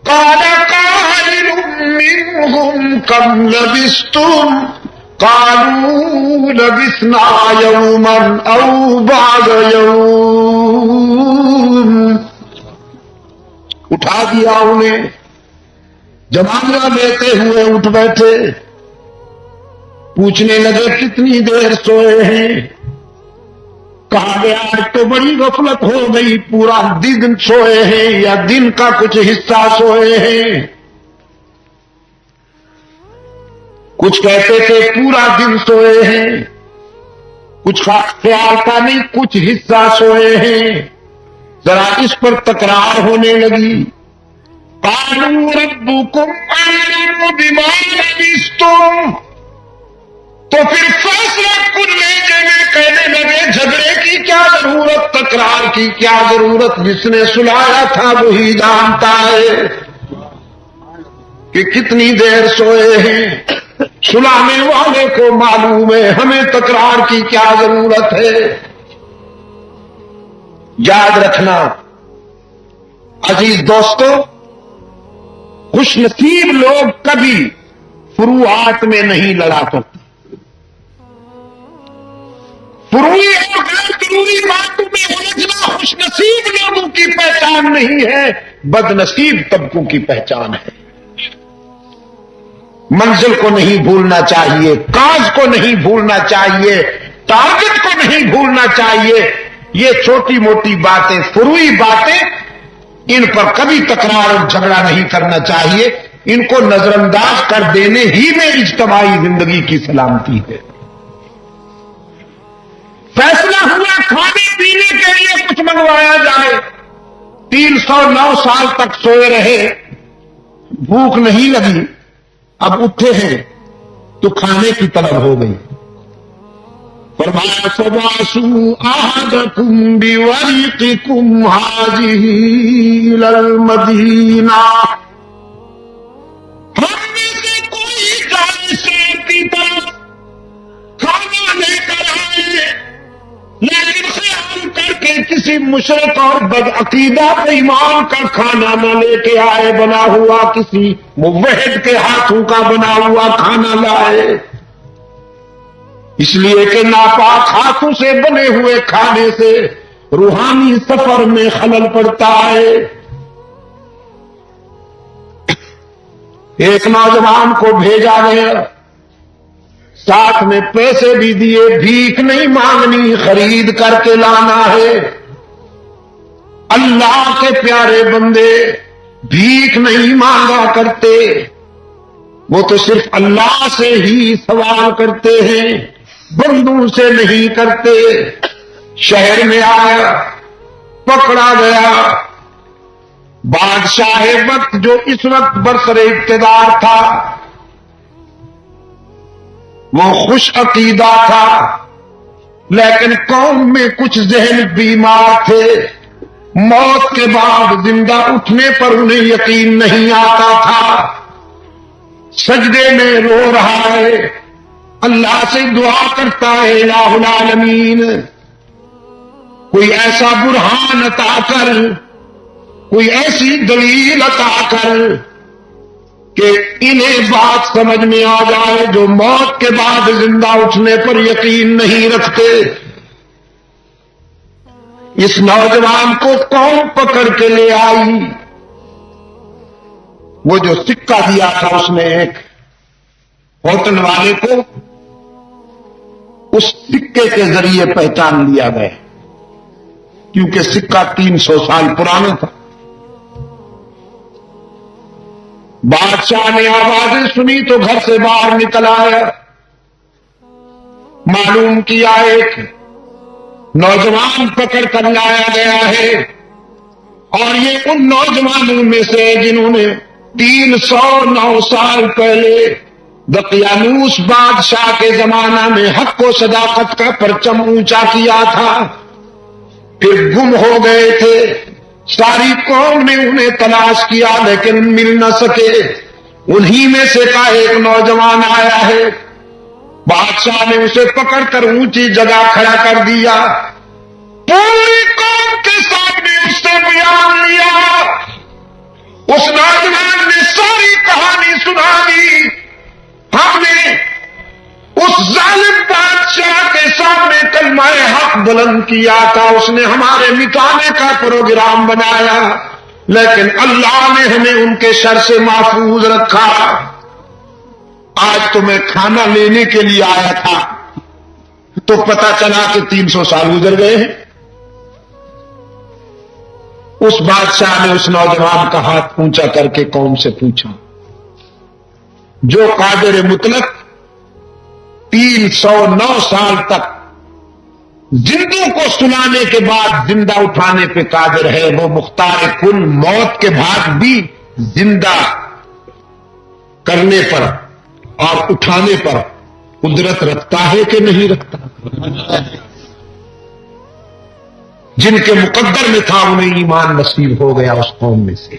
قال قائل منهم كم لبثتم قالوا لبثنا يوما أو بعض يوم۔ اٹھا دیا انہیں، جمانہ لیتے ہوئے اٹھ بیٹھے، پوچھنے لگے کتنی دیر سوئے ہیں؟ کہا گیا تو بڑی غفلت ہو گئی، پورا دن سوئے ہیں یا دن کا کچھ حصہ سوئے ہیں۔ کچھ کہتے تھے پورا دن سوئے ہیں، کچھ خیال کا نہیں کچھ حصہ سوئے ہیں۔ ذرا اس پر تکرار ہونے لگی۔ قالوا ربكم أعلم بما لبثتم، تو پھر فیصلہ کن لینے میں کہنے لگے جھگڑے کی کیا ضرورت، تکرار کی کیا ضرورت، جس نے سلایا تھا وہی جانتا ہے کہ کتنی دیر سوئے ہیں، سلانے والے کو معلوم ہے، ہمیں تکرار کی کیا ضرورت ہے۔ یاد رکھنا عزیز دوستو، خوش نصیب لوگ کبھی فروعات میں نہیں لڑا کرتے، فروعی اور غیر ضروری باتوں میں الجھنا خوش نصیب لوگوں کی پہچان نہیں ہے، بد نصیب طبقوں کی پہچان ہے۔ منزل کو نہیں بھولنا چاہیے، کاز کو نہیں بھولنا چاہیے، ٹارگٹ کو نہیں بھولنا چاہیے۔ یہ چھوٹی موٹی باتیں، فروعی باتیں، ان پر کبھی تکرار اور جھگڑا نہیں کرنا چاہیے، ان کو نظر انداز کر دینے ہی میں اجتماعی زندگی کی سلامتی ہے۔ فیصلہ ہوا کھانے پینے کے لیے کچھ منگوایا جائے، 309 سال تک سوئے رہے، بھوک نہیں لگی، اب اٹھے ہیں تو کھانے کی طلب ہو گئی۔ فرمایا فَبَعَثُوا أَحَدَكُمْ بِوَرِقِكُمْ هَٰذِهِ إِلَى الْمَدِينَةِ، ہم میں سے کوئی جائے شہر کی طرف کھانا لے کر آئے، لیکن خیال کر کے کسی مشرک اور بدعقیدہ ایمان کا کھانا نہ لے کے آئے، بنا ہوا کسی موحد کے ہاتھوں کا بنا ہوا کھانا لائے، اس لیے کہ ناپاک ہاتھوں سے بنے ہوئے کھانے سے روحانی سفر میں خلل پڑتا ہے۔ ایک نوجوان کو بھیجا گیا، ساتھ میں پیسے بھی دیے، بھیک نہیں مانگنی، خرید کر کے لانا ہے۔ اللہ کے پیارے بندے، بھیک نہیں مانگا کرتے، وہ تو صرف اللہ سے ہی سوال کرتے ہیں، بندوں سے نہیں کرتے۔ شہر میں آیا، پکڑا گیا، بادشاہ وقت جو اس وقت برسر اقتدار تھا وہ خوش عقیدہ تھا، لیکن قوم میں کچھ ذہن بیمار تھے، موت کے بعد زندہ اٹھنے پر انہیں یقین نہیں آتا تھا۔ سجدے میں رو رہا ہے، اللہ سے دعا کرتا ہے الہ العالمین کوئی ایسا برہان عطا کر، کوئی ایسی دلیل عطا کر کہ انہیں بات سمجھ میں آ جائے جو موت کے بعد زندہ اٹھنے پر یقین نہیں رکھتے۔ اس نوجوان کو قوم پکڑ کے لے آئی، وہ جو سکہ دیا تھا اس نے ایک ہوٹل والے کو، اس سکے کے ذریعے پہچان لیا گیا کیونکہ سکہ 300 سال پرانا تھا۔ بادشاہ نے آوازیں سنی تو گھر سے باہر نکل آیا، معلوم کیا ایک نوجوان پکڑ کر لایا گیا ہے، اور یہ ان نوجوانوں میں سے جنہوں نے 309 سال پہلے دقیانوس بادشاہ کے زمانہ میں حق و صداقت کا پرچم اونچا کیا تھا، پھر گم ہو گئے تھے۔ ساری قوم نے انہیں تلاش کیا لیکن مل نہ سکے، انہی میں سے کا ایک نوجوان آیا ہے۔ بادشاہ نے اسے پکڑ کر اونچی جگہ کھڑا کر دیا، پوری قوم کے سامنے اس سے بیان لیا۔ اس نوجوان نے ساری کہانی سنا دی۔ ہم نے اس ظالم بادشاہ کے سامنے کلمہ حق بلند کیا تھا، اس نے ہمارے مٹانے کا پروگرام بنایا، لیکن اللہ نے ہمیں ان کے شر سے محفوظ رکھا۔ آج تو میں کھانا لینے کے لیے آیا تھا تو پتا چلا کہ 300 سال گزر گئے ہیں۔ اس بادشاہ نے اس نوجوان کا ہاتھ اونچا کر کے قوم سے پوچھا، جو قادر مطلق 309 سال تک زندوں کو سلانے کے بعد زندہ اٹھانے پہ قادر ہے، وہ مختار کل موت کے بعد بھی زندہ کرنے پر اور اٹھانے پر قدرت رکھتا ہے کہ نہیں رکھتا؟ جن کے مقدر میں تھا انہیں ایمان نصیب ہو گیا اس قوم میں سے۔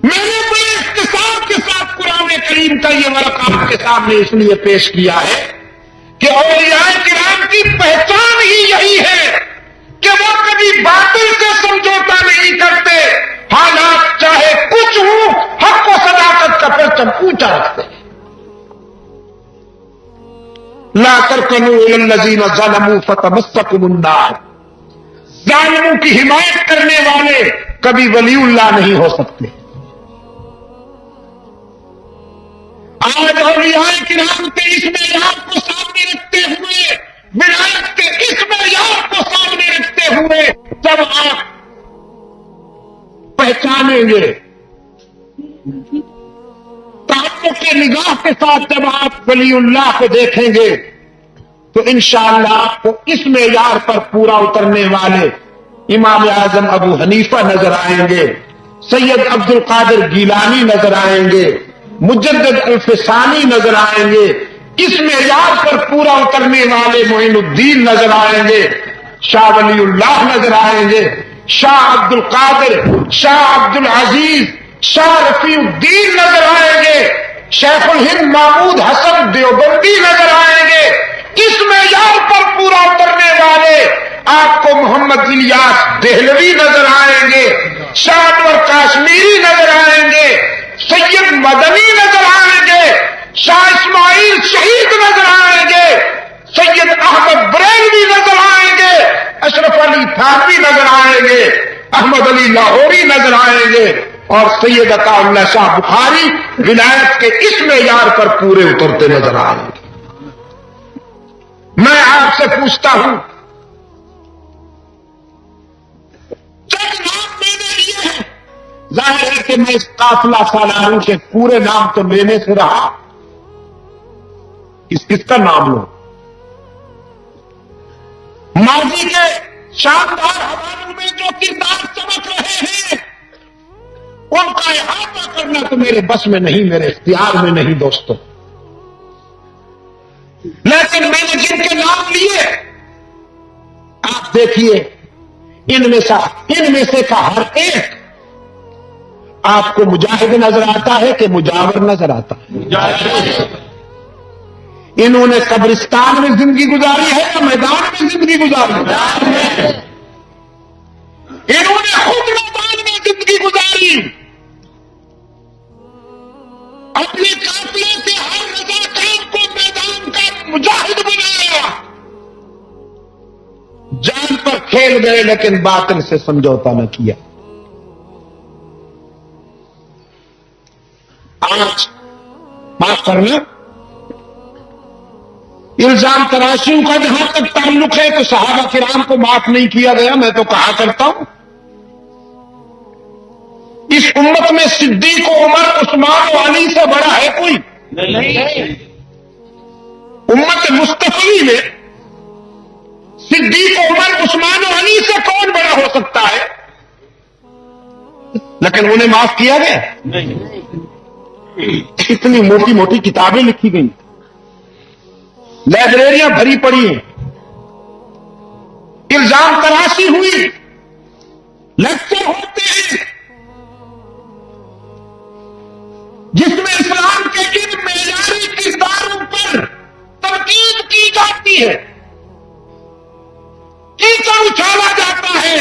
میں نے بڑے اختصار کے ساتھ قرآن کریم کا یہ ورقہ آپ کے سامنے اس لیے پیش کیا ہے کہ اولیاء کرام کی پہچان ہی یہی ہے کہ وہ کبھی باطل سے سمجھوتا نہیں کرتے، حالات چاہے کچھ ہوں حق و صداقت کا پرچم اونچا رکھتے ہیں۔ لا ترکنوا الی الذین ظلموا فتمسکم النار، ظالموں کی حمایت کرنے والے کبھی ولی اللہ نہیں ہو سکتے۔ آج اولیاء کرام کے اس معیار کو سامنے رکھتے ہوئے، ولایت کے اس معیار کو سامنے رکھتے ہوئے جب آپ پہچانیں گے، تعلق کے نگاہ کے ساتھ جب آپ ولی اللہ کو دیکھیں گے تو انشاءاللہ آپ کو اس معیار پر پورا اترنے والے امام اعظم ابو حنیفہ نظر آئیں گے، سید عبد القادر گیلانی نظر آئیں گے، مجدد الفسانی نظر آئیں گے، اس معیار پر پورا اترنے والے معین الدین نظر آئیں گے، شاہ ولی اللہ نظر آئیں گے، شاہ عبد القادر، شاہ عبد العزیز، شاہ رفیع الدین نظر آئیں گے، شیخ الہند محمود حسن دیوبندی نظر آئیں گے۔ اس معیار پر پورا اترنے والے آپ کو محمد الیاس دہلوی نظر آئیں گے، شاہ انور کاشمیری نظر آئیں گے، سید مدنی نظر آئیں گے، شاہ اسماعیل شہید نظر آئیں گے، سید احمد بریلوی نظر آئیں گے، اشرف علی تھانوی نظر آئیں گے، احمد علی لاہوری نظر آئیں گے، اور سید عطا اللہ شاہ بخاری ولایت کے اس معیار پر پورے اترتے نظر آئیں گے۔ میں آپ سے پوچھتا ہوں، چند نام میں نے لیے ہیں ظاہر ہے کہ میں اس قافلہ سالاروں کے پورے نام تو لینے سے رہا، کس کا نام لوں؟ ماضی کے شاندار حوالوں میں جو کردار چمک رہے ہیں ان کا احاطہ کرنا تو میرے بس میں نہیں، میرے اختیار میں نہیں دوستو، لیکن میں نے جن کے نام لیے آپ دیکھیے ان میں سے کا ہر ایک آپ کو مجاہد نظر آتا ہے کہ مجاور نظر آتا ہے؟ انہوں نے قبرستان میں زندگی گزاری ہے یا میدان میں زندگی گزاری ہے؟ انہوں نے خود میدان میں زندگی گزاری، اپنے قافلے سے ہر رضاکار کو میدان کا مجاہد بنایا، جان پر کھیل گئے لیکن باطن سے سمجھوتا نہ کیا۔ آج معاف کرنا، الزام تراشیوں کا جہاں تک تعلق ہے تو صحابہ کرام کو معاف نہیں کیا گیا۔ میں تو کہا کرتا ہوں اس امت میں صدیق و عمر عثمان و علی سے بڑا ہے کوئی نہیں؟ امت مصطفی میں صدیق و عمر عثمان و علی سے کون بڑا ہو سکتا ہے؟ لیکن انہیں معاف کیا گیا نہیں۔ اتنی موٹی موٹی کتابیں لکھی گئی، لائبریریاں بھری پڑی ہیں، الزام تراشی ہوئی، لیکچر ہوتے ہیں جس میں اسلام کے ان معیاری کرداروں پر تنقید کی جاتی ہے، کیچڑ اچھالا جاتا ہے،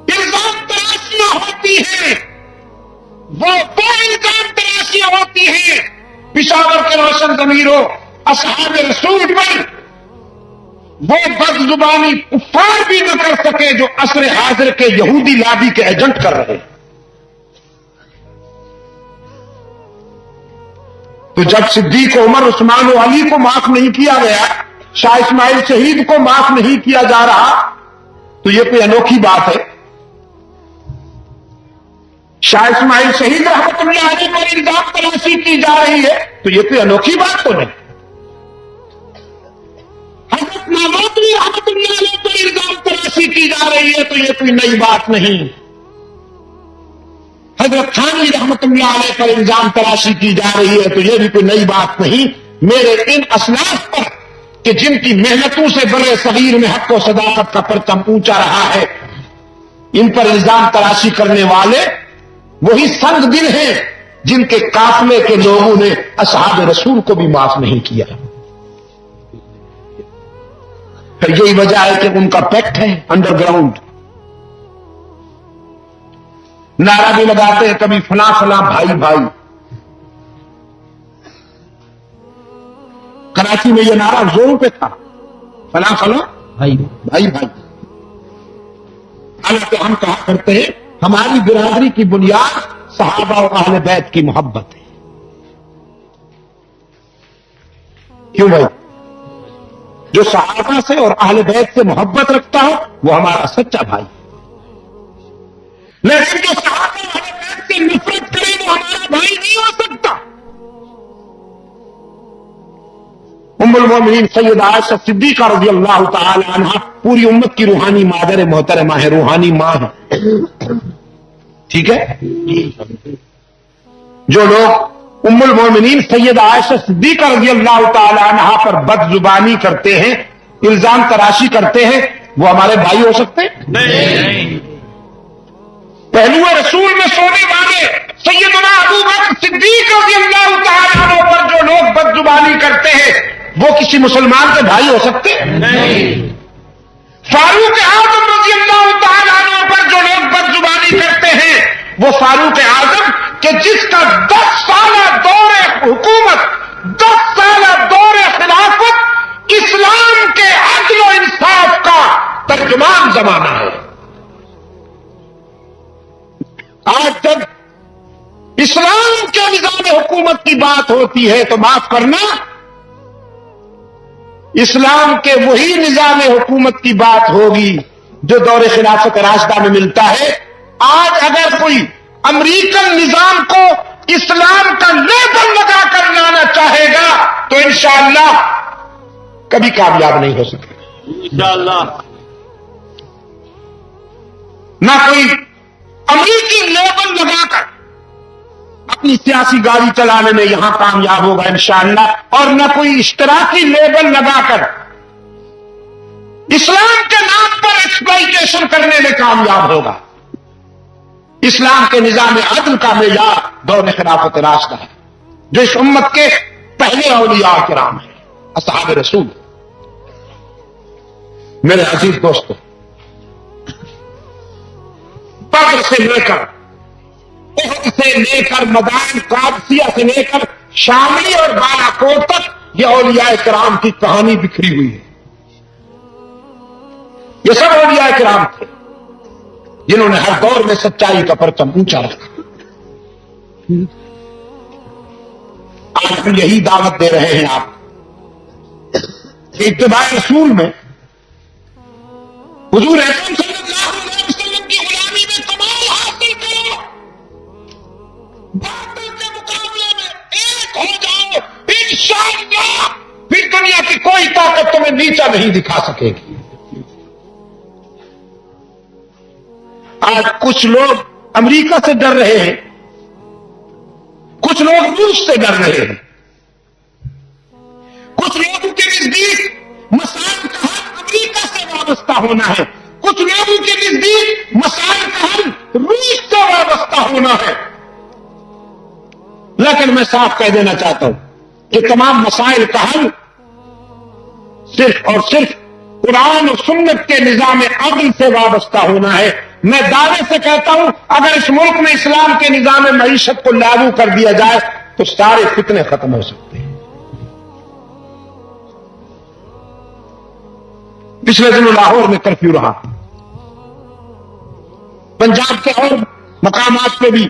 الزام تراشیاں ہوتی ہیں، وہ الزام تراشیاں ہوتی ہیں پشاور کے روشن ضمیروں اصحاب رسول پر وہ بد زبانی کفار بھی نہ کر سکے جو عصر حاضر کے یہودی لابی کے ایجنٹ کر رہے ہیں۔ تو جب صدیق عمر عثمان و علی کو معاف نہیں کیا گیا، شاہ اسماعیل شہید کو معاف نہیں کیا جا رہا، تو یہ کوئی انوکھی بات ہے؟ شاہ اسماعیل شہید رحمت اللہ علیہ پر الزام تراشی کی جا رہی ہے تو یہ کوئی انوکھی بات تو نہیں؟ حضرت نانوتوی رحمت اللہ علیہ پر الزام تراشی کی جا رہی ہے تو یہ کوئی نئی بات نہیں۔ حضرت تھانوی رحمت اللہ علیہ پر الزام تراشی کی جا رہی ہے تو یہ بھی کوئی نئی بات نہیں۔ میرے ان اسلاف پر کہ جن کی محنتوں سے بر صغیر میں حق و صداقت کا پرچم اونچا رہا ہے، ان پر الزام تراشی کرنے والے وہی سنگ دل ہیں جن کے قافلے کے لوگوں نے اصحاب رسول کو بھی معاف نہیں کیا۔ پھر یہی وجہ ہے کہ ان کا پیکٹ ہے انڈر گراؤنڈ، نعرہ بھی لگاتے ہیں کبھی فلاں فلاں بھائی بھائی۔ کراچی میں یہ نعرہ زوروں پہ تھا، فلاں فلاں بھائی بھائی بھائی۔ حالانکہ ہم کہا کرتے ہیں ہماری برادری کی بنیاد صحابہ و اہل بیت کی محبت ہے۔ کیوں بھائی؟ جو صحابہ سے اور اہل بیت سے محبت رکھتا ہو وہ ہمارا سچا بھائی، لیکن جو صحابہ و اہل بیت سے نفرت کرے وہ ہمارا بھائی نہیں ہو سکتا۔ ام المومنین سیدہ عائشہ صدیقہ رضی اللہ تعالی عنہا پوری امت کی روحانی مادر محترمہ ہے، روحانی ماں ہے، ٹھیک ہے؟ جو لوگ ام المومنین سیدہ عائشہ صدیقہ رضی اللہ تعالی عنہا پر بد زبانی کرتے ہیں، الزام تراشی کرتے ہیں، وہ ہمارے بھائی ہو سکتے نہیں۔ پہلو رسول میں سونے والے سیدنا ابو بکر صدیق رضی اللہ تعالی عنہ پر جو لوگ بد زبانی کرتے ہیں وہ کسی مسلمان کے بھائی ہو سکتے نہیں۔ فاروق اعظم رضی اللہ تعالی عنہ پر جو لوگ بد زبانی کرتے ہیں وہ فاروق اعظم کہ جس کا 10 سالہ دور حکومت، 10 سالہ دور خلافت اسلام کے عدل و انصاف کا ترجمان زمانہ ہے۔ آج جب اسلام کے نظام حکومت کی بات ہوتی ہے تو معاف کرنا، اسلام کے وہی نظام حکومت کی بات ہوگی جو دور خلافت راشدہ میں ملتا ہے۔ آج اگر کوئی امریکن نظام کو اسلام کا لیبل لگا کر لانا چاہے گا تو انشاءاللہ کبھی کامیاب نہیں ہو سکے گا انشاءاللہ. نہ کوئی امریکی لیبل لگا کر اپنی سیاسی گاڑی چلانے میں یہاں کامیاب ہوگا انشاءاللہ، اور نہ کوئی اشتراکی لیبل لگا کر اسلام کے نام پر ایکسپلائٹیشن کرنے میں کامیاب ہوگا. اسلام کے نظام عدل کا معیار دور خلافت راشدہ ہے، جو اس امت کے پہلے اولیاء کرام ہیں، اصحاب رسول. میرے عزیز دوستو، بدر سے لے کر احد سے لے کر میدان قادسیہ سے لے کر شاملی اور بالاکوٹ تک یہ اولیاء کرام کی کہانی بکھری ہوئی ہے. یہ سب اولیاء کرام تھے جنہوں نے ہر دور میں سچائی کا پرچم اونچا رکھا. آج ہم یہی دعوت دے رہے ہیں آپ کہ اتباع رسول میں حضور اکرم صلی اللہ علیہ وسلم کی غلامی میں کمال حاصل کرو، باطل کے مقابلے میں ایک ہو جاؤ، انشاءاللہ پھر دنیا کی کوئی طاقت تمہیں نیچا نہیں دکھا سکے گی. آج کچھ لوگ امریکہ سے ڈر رہے ہیں، کچھ لوگ روس سے ڈر رہے ہیں، کچھ لوگوں کے نزدیک مسائل کا حل امریکہ سے وابستہ ہونا ہے، کچھ لوگوں کے نزدیک مسائل کا حل روس سے وابستہ ہونا ہے. لیکن میں صاف کہہ دینا چاہتا ہوں کہ تمام مسائل کا حل صرف اور صرف قرآن اور سنت کے نظام عدل سے وابستہ ہونا ہے. میں دعوے سے کہتا ہوں اگر اس ملک میں اسلام کے نظام معیشت کو لاگو کر دیا جائے تو سارے فتنے ختم ہو سکتے ہیں. پچھلے دنوں لاہور میں کرفیو رہا، پنجاب کے اور مقامات پہ بھی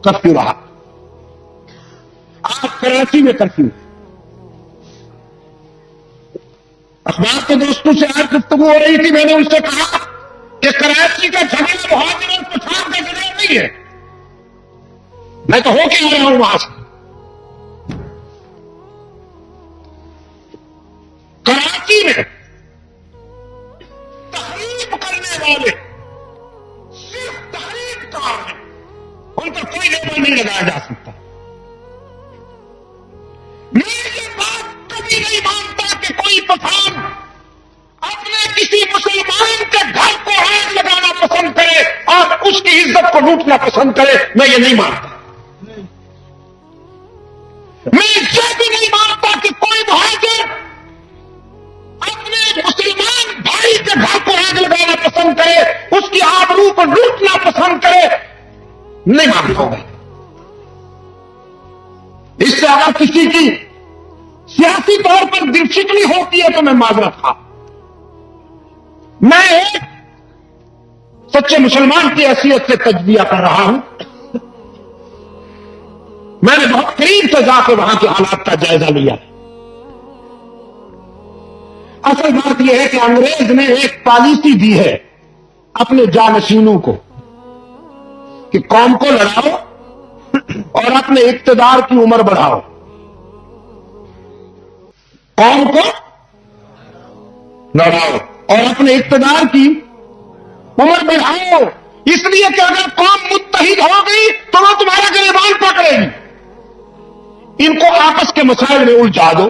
کرفیو رہا، آج کراچی میں کرفیو. اخبار کے دوستوں سے آج گفتگو ہو رہی تھی، میں نے ان سے کہا کہ کراچی کا جھگڑا مہاجر اور پٹھان کا جھگڑا نہیں ہے. میں تو ہو کے آ رہا ہوں وہاں سے. کراچی میں تحریک کرنے والے صرف تحریک کار ہیں، ان پر کوئی لیبل نہیں لگایا جا سکتا. میں یہ بات کبھی نہیں مانتا کہ کوئی پٹھان اپنے کسی مسلمان کے گھر کو آگ لگانا پسند کرے اور اس کی عزت کو لوٹنا پسند کرے. میں یہ نہیں مانتا. میں یہ بھی نہیں مانتا کہ کوئی مہاجر اپنے مسلمان بھائی کے گھر کو آگ لگانا پسند کرے، اس کی آبرو کو لوٹنا پسند کرے. نہیں مانتا ہوں. اس سے اگر کسی کی سیاسی طور پر دل شکنی ہوتی ہے تو میں معذرت خواہ. میں ایک سچے مسلمان کی حیثیت سے تجزیہ کر رہا ہوں. میں نے بہت قریب سے جا کے وہاں کے حالات کا جائزہ لیا. اصل بات یہ ہے کہ انگریز نے ایک پالیسی دی ہے اپنے جانشینوں کو کہ قوم کو لڑاؤ اور اپنے اقتدار کی عمر بڑھاؤ. قوم کو لڑاؤ اور اپنے اقتدار کی عمر بڑھاؤ. اس لیے کہ اگر قوم متحد ہو گئی تو وہ تمہارا گریبان پکڑے گی. ان کو آپس کے مسائل میں الجھا دو،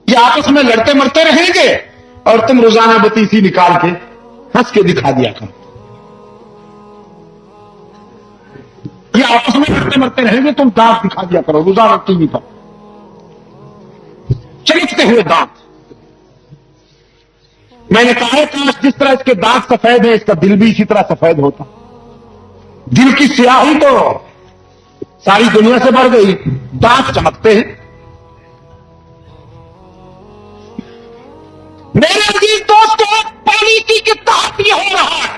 یہ آپس میں لڑتے مرتے رہیں گے اور تم روزانہ بتیسی نکال کے ہنس کے دکھا دیا کرو. یہ آپس میں لڑتے مرتے رہیں گے، تم دانت دکھا دیا کرو روزانہ ٹی وی پر، چمکتے ہوئے دانت. میں نے کہا کاش جس طرح اس کے دانت سفید ہیں اس کا دل بھی اسی طرح سفید ہوتا. دل کی سیاہی تو ساری دنیا سے بڑھ گئی، دانت چمکتے ہیں. میرے عزیز دوستو، پالیسی کے تحت یہ ہو رہا ہے.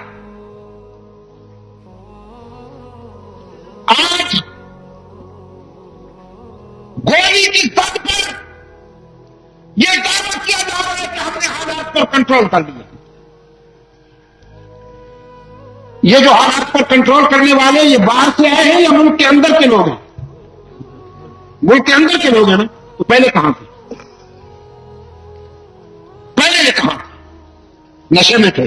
آج گولی کی زد پر یہ دعویٰ کیا جا رہا ہے کہ ہم نے حالات پر کنٹرول کر لیا. یہ جو حالات پر کنٹرول کرنے والے یہ باہر سے آئے ہیں یا ملک کے اندر کے لوگ ہیں؟ ملک کے اندر کے لوگ ہیں نا. تو پہلے کہاں تھے؟ پہلے یہ کہاں تھے؟ نشے میں تھے.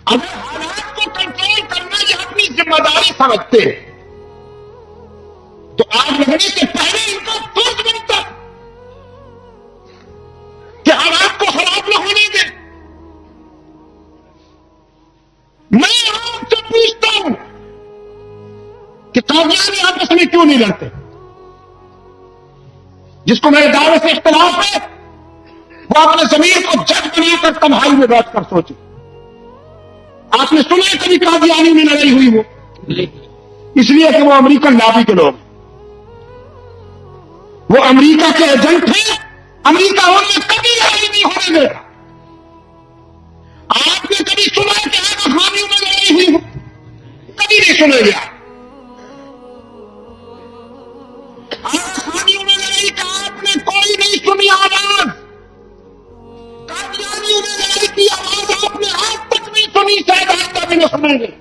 اگر حالات کو کنٹرول کرنا یہ اپنی ذمہ داری سمجھتے تو آگ لگنے سے پہلے ان کا فرض بنتا کہ حالات کو خراب نہ ہونے دیں. میں آپ سے پوچھتا ہوں کہ قاضیان آپس میں کیوں نہیں لڑتے؟ جس کو میرے دعوے سے اختلاف ہے وہ اپنے ضمیر کو جج بنا کر تنہائی میں بیٹھ کر سوچے. آپ نے سنا ہے کبھی قاضیانی میں لڑائی ہوئی؟ وہ اس لیے کہ وہ امریکن لابی کے لوگ، وہ امریکہ کے ایجنٹ ہیں. امریکہ ان میں کبھی لڑائی نہیں ہونے دے گا. آپ نے کبھی سنا ہے کہ آگا خانیوں میں لڑائی ہوئی ہو؟ کبھی نہیں سنے گا. آگا خانیوں میں لڑائی کا آپ نے کوئی نہیں سنی آواز. قادیانیوں میں لڑائی کی آواز آپ نے آج تک نہیں سنی، شاید آئندہ بھی نہ سنیں گے.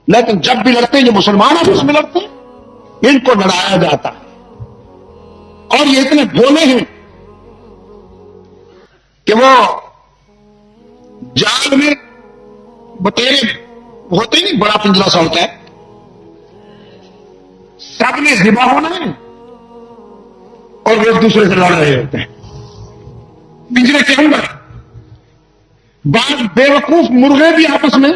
لیکن جب بھی لڑتے ہیں یہ مسلمان آپس میں لڑتے ہیں، ان کو لڑایا جاتا ہے. اور یہ اتنے بھولے ہیں کہ وہ جال میں بٹیرے ہوتے نہیں، بڑا پنجرا سا ہوتا ہے، سب نے ذبح ہونا ہے اور وہ ایک دوسرے سے لڑ رہے ہوتے ہیں پنجرے کے اندر. بعض بے وقوف مرغے بھی آپس میں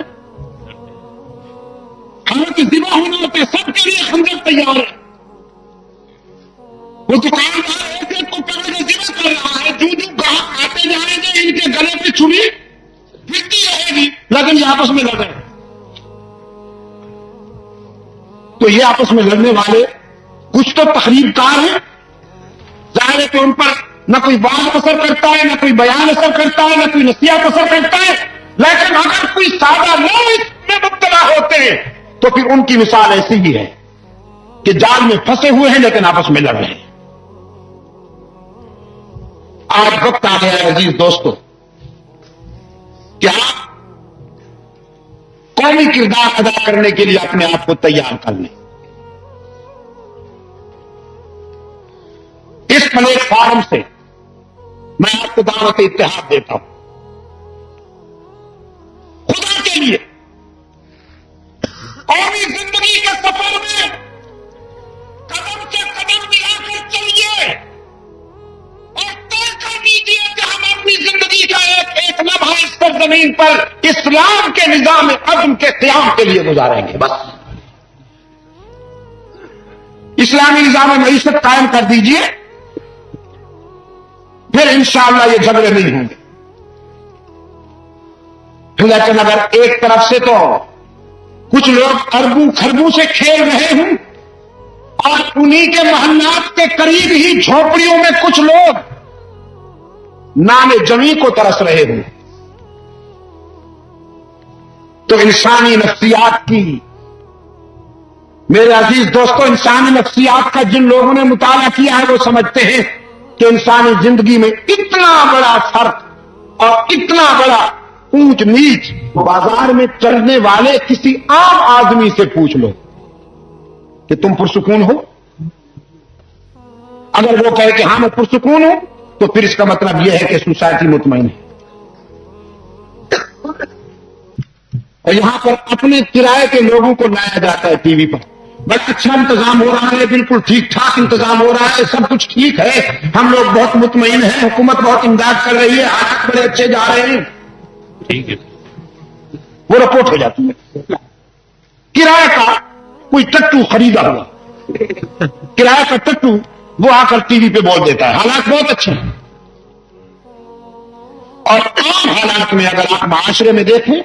حالانکہ ذبح ہونا ہوتے ہیں، سب کے لیے خنجر تیار ہے. وہ دکاندار ایک ایک کو پکڑ کے ذبح کر رہا ہے. جو گاہک آتے جائیں گے ان کے گلے پہ چھری پھرتی رہے گی، لیکن یہ آپس میں لڑ رہے ہیں. تو یہ آپس میں لڑنے والے کچھ تو تخریب کار ہیں. ظاہر ہے کہ ان پر نہ کوئی بات اثر کرتا ہے، نہ کوئی بیان اثر کرتا ہے، نہ کوئی نصیحت اثر کرتا ہے. لیکن اگر کوئی سادہ لوگ اس میں مبتلا ہوتے ہیں تو پھر ان کی مثال ایسی ہی ہے کہ جال میں پھنسے ہوئے ہیں لیکن آپس میں لڑ رہے ہیں. آج وقت آ گیا ہے عزیز دوستو کہ آپ قومی کردار ادا کرنے کے لیے اپنے آپ کو تیار کر لیں. اس پلیٹ فارم سے میں آپ کو دعوت اتحاد دیتا ہوں. خدا کے لیے قومی زندگی کے سفر میں قدم سے قدم ملا کر چلیے اور طے کر لیجیے کہ ہم اپنی زندگی کا ایک لمحہ اس سرزمین پر اسلام کے نظام عدم کے قیام کے لیے گزاریں گے. بس اسلامی نظام معیشت قائم کر دیجیے، پھر انشاءاللہ یہ جھگڑے نہیں ہوں گے. لیکن اگر ایک طرف سے تو کچھ لوگ اربوں خربوں سے کھیل رہے ہوں اور انہی کے محلات کے قریب ہی جھونپڑیوں میں کچھ لوگ نام جمی کو ترس رہے ہوں، تو انسانی نفسیات کی، میرے عزیز دوستو، انسانی نفسیات کا جن لوگوں نے مطالعہ کیا ہے وہ سمجھتے ہیں کہ انسانی زندگی میں اتنا بڑا فرق اور اتنا بڑا اونچ نیچ بازار میں چلنے والے کسی عام آدمی سے پوچھ لو کہ تم پرسکون ہو. اگر وہ کہے کہ ہاں میں پرسکون ہوں تو پھر اس کا مطلب یہ ہے کہ سوسائٹی مطمئن ہے. اور یہاں پر اپنے کرائے کے لوگوں کو لایا جاتا ہے ٹی وی پر، بڑا اچھا انتظام ہو رہا ہے، بالکل ٹھیک ٹھاک انتظام ہو رہا ہے، سب کچھ ٹھیک ہے، ہم لوگ بہت مطمئن ہیں، حکومت بہت امداد کر رہی ہے، حالات بڑے اچھے جا رہے ہیں. ٹھیک ہے، وہ رپورٹ ہو جاتی ہے. کرایہ کا کوئی ٹٹو خریدا ہوا، کرایہ کا ٹٹو وہ آ کر ٹی وی پہ بول دیتا ہے حالات بہت اچھے ہیں. اور عام حالات میں اگر آپ معاشرے میں دیکھیں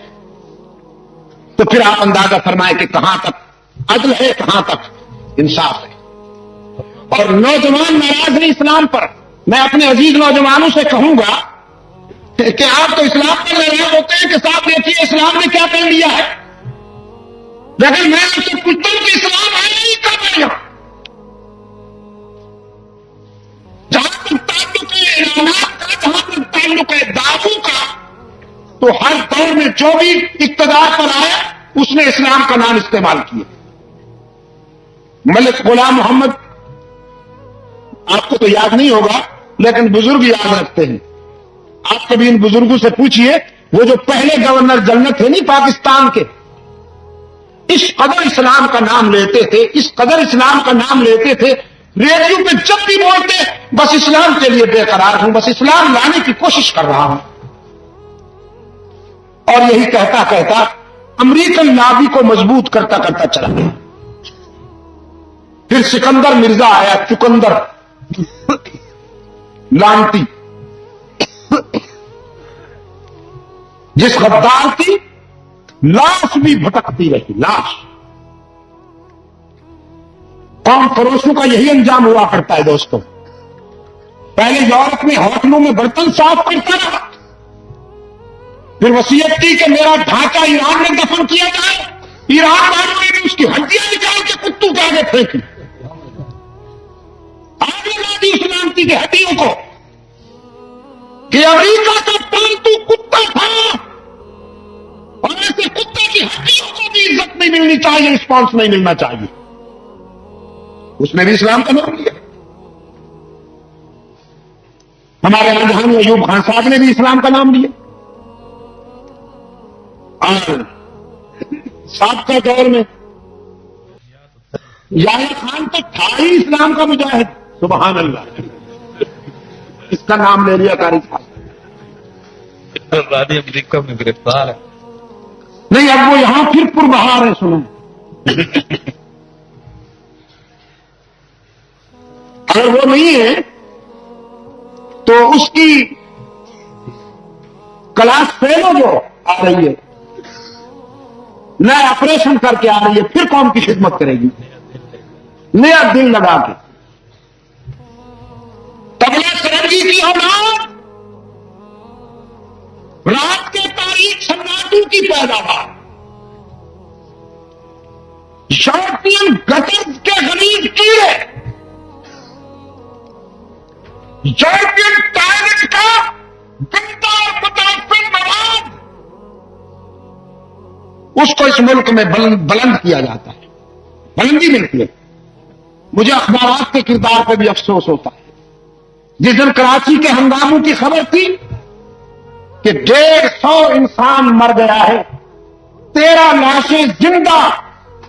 تو پھر آپ اندازہ فرمائیں کہ کہاں تک عدل ہے، کہاں تک انصاف ہے. اور نوجوان ناراض ہیں اسلام پر. میں اپنے عزیز نوجوانوں سے کہوں گا کہ آپ تو اسلام پر ناراض ہوتے ہیں کہ صاحب دیکھیے اسلام نے کیا کر لیا ہے، لیکن میں آپ سے پوچھتا ہوں کہ اسلام آیا ہی کب ہے یہاں؟ جہاں تک تعلق ہے انعامات کا، جہاں تک تعلق ہے دعووں کا، تو ہر دور میں جو بھی اقتدار پر آیا اس نے اسلام کا نام استعمال کیا. ملک غلام محمد آپ کو تو یاد نہیں ہوگا لیکن بزرگ یاد رکھتے ہیں. آپ کبھی ان بزرگوں سے پوچھئے وہ جو پہلے گورنر جنرل تھے نہیں پاکستان کے, اس قدر اسلام کا نام لیتے تھے, اس قدر اسلام کا نام لیتے تھے, ریڈیو پہ جب بھی بولتے بس اسلام کے لیے بے قرار ہوں, بس اسلام لانے کی کوشش کر رہا ہوں. اور یہی کہتا کہتا امریکن لابی کو مضبوط کرتا کرتا چلا گیا. پھر سکندر مرزا آیا, چکندر لانتی, جس غدار کی لاش بھی بھٹکتی رہی, لاش. قوم فروشوں کا یہی انجام ہوا کرتا ہے دوستوں. پہلے یورپ میں ہوٹلوں میں برتن صاف کرتا رہا, پھر وصیت کی کہ میرا ڈھانچہ ایران میں دفن کیا جائے. ایران والوں نے اس کی ہڈیاں نکال کے کتوں کے آگے پھینکی, آگے لا دی اس لانتی کی ہڈیوں کو کہ امریکہ کا پالتو کتا تھا اور ایسے کتے کی ہڈیوں کو بھی عزت نہیں ملنی چاہیے, رسپانس نہیں ملنا چاہیے. اس نے بھی اسلام کا نام لیا. ہمارے راجدھانی ایوب خان صاحب نے بھی اسلام کا نام لیا. اور سابقہ دور میں یحییٰ خان تو تھا ہی اسلام کا مجاہد, سبحان اللہ, اس کا نام لے لیا قاری صاحب. امریکہ میں گرفتار ہے. نہیں, اب وہ یہاں پھر پربہار ہے. سنیں, اگر وہ نہیں ہے تو اس کی کلاس فیلو جو آ رہی ہے, نیا آپریشن کر کے آ رہی ہے, پھر قوم کی خدمت کرے گی نیا دل لگا کے. تبلا سرنگی کی اولاد, رات کے تاریخ سناتو کی پیداوار, یورپین گٹرز کے غریب کیڑے, یورپین ٹائلٹ کا گندا اور متعفن مواد, اس کو اس ملک میں بلند کیا جاتا ہے, بلندی ملتی ہے. مجھے اخبارات کے کردار پہ بھی افسوس ہوتا ہے. جس دن کراچی کے ہنگاموں کی خبر تھی کہ 150 انسان مر گیا ہے, 13 لاشیں زندہ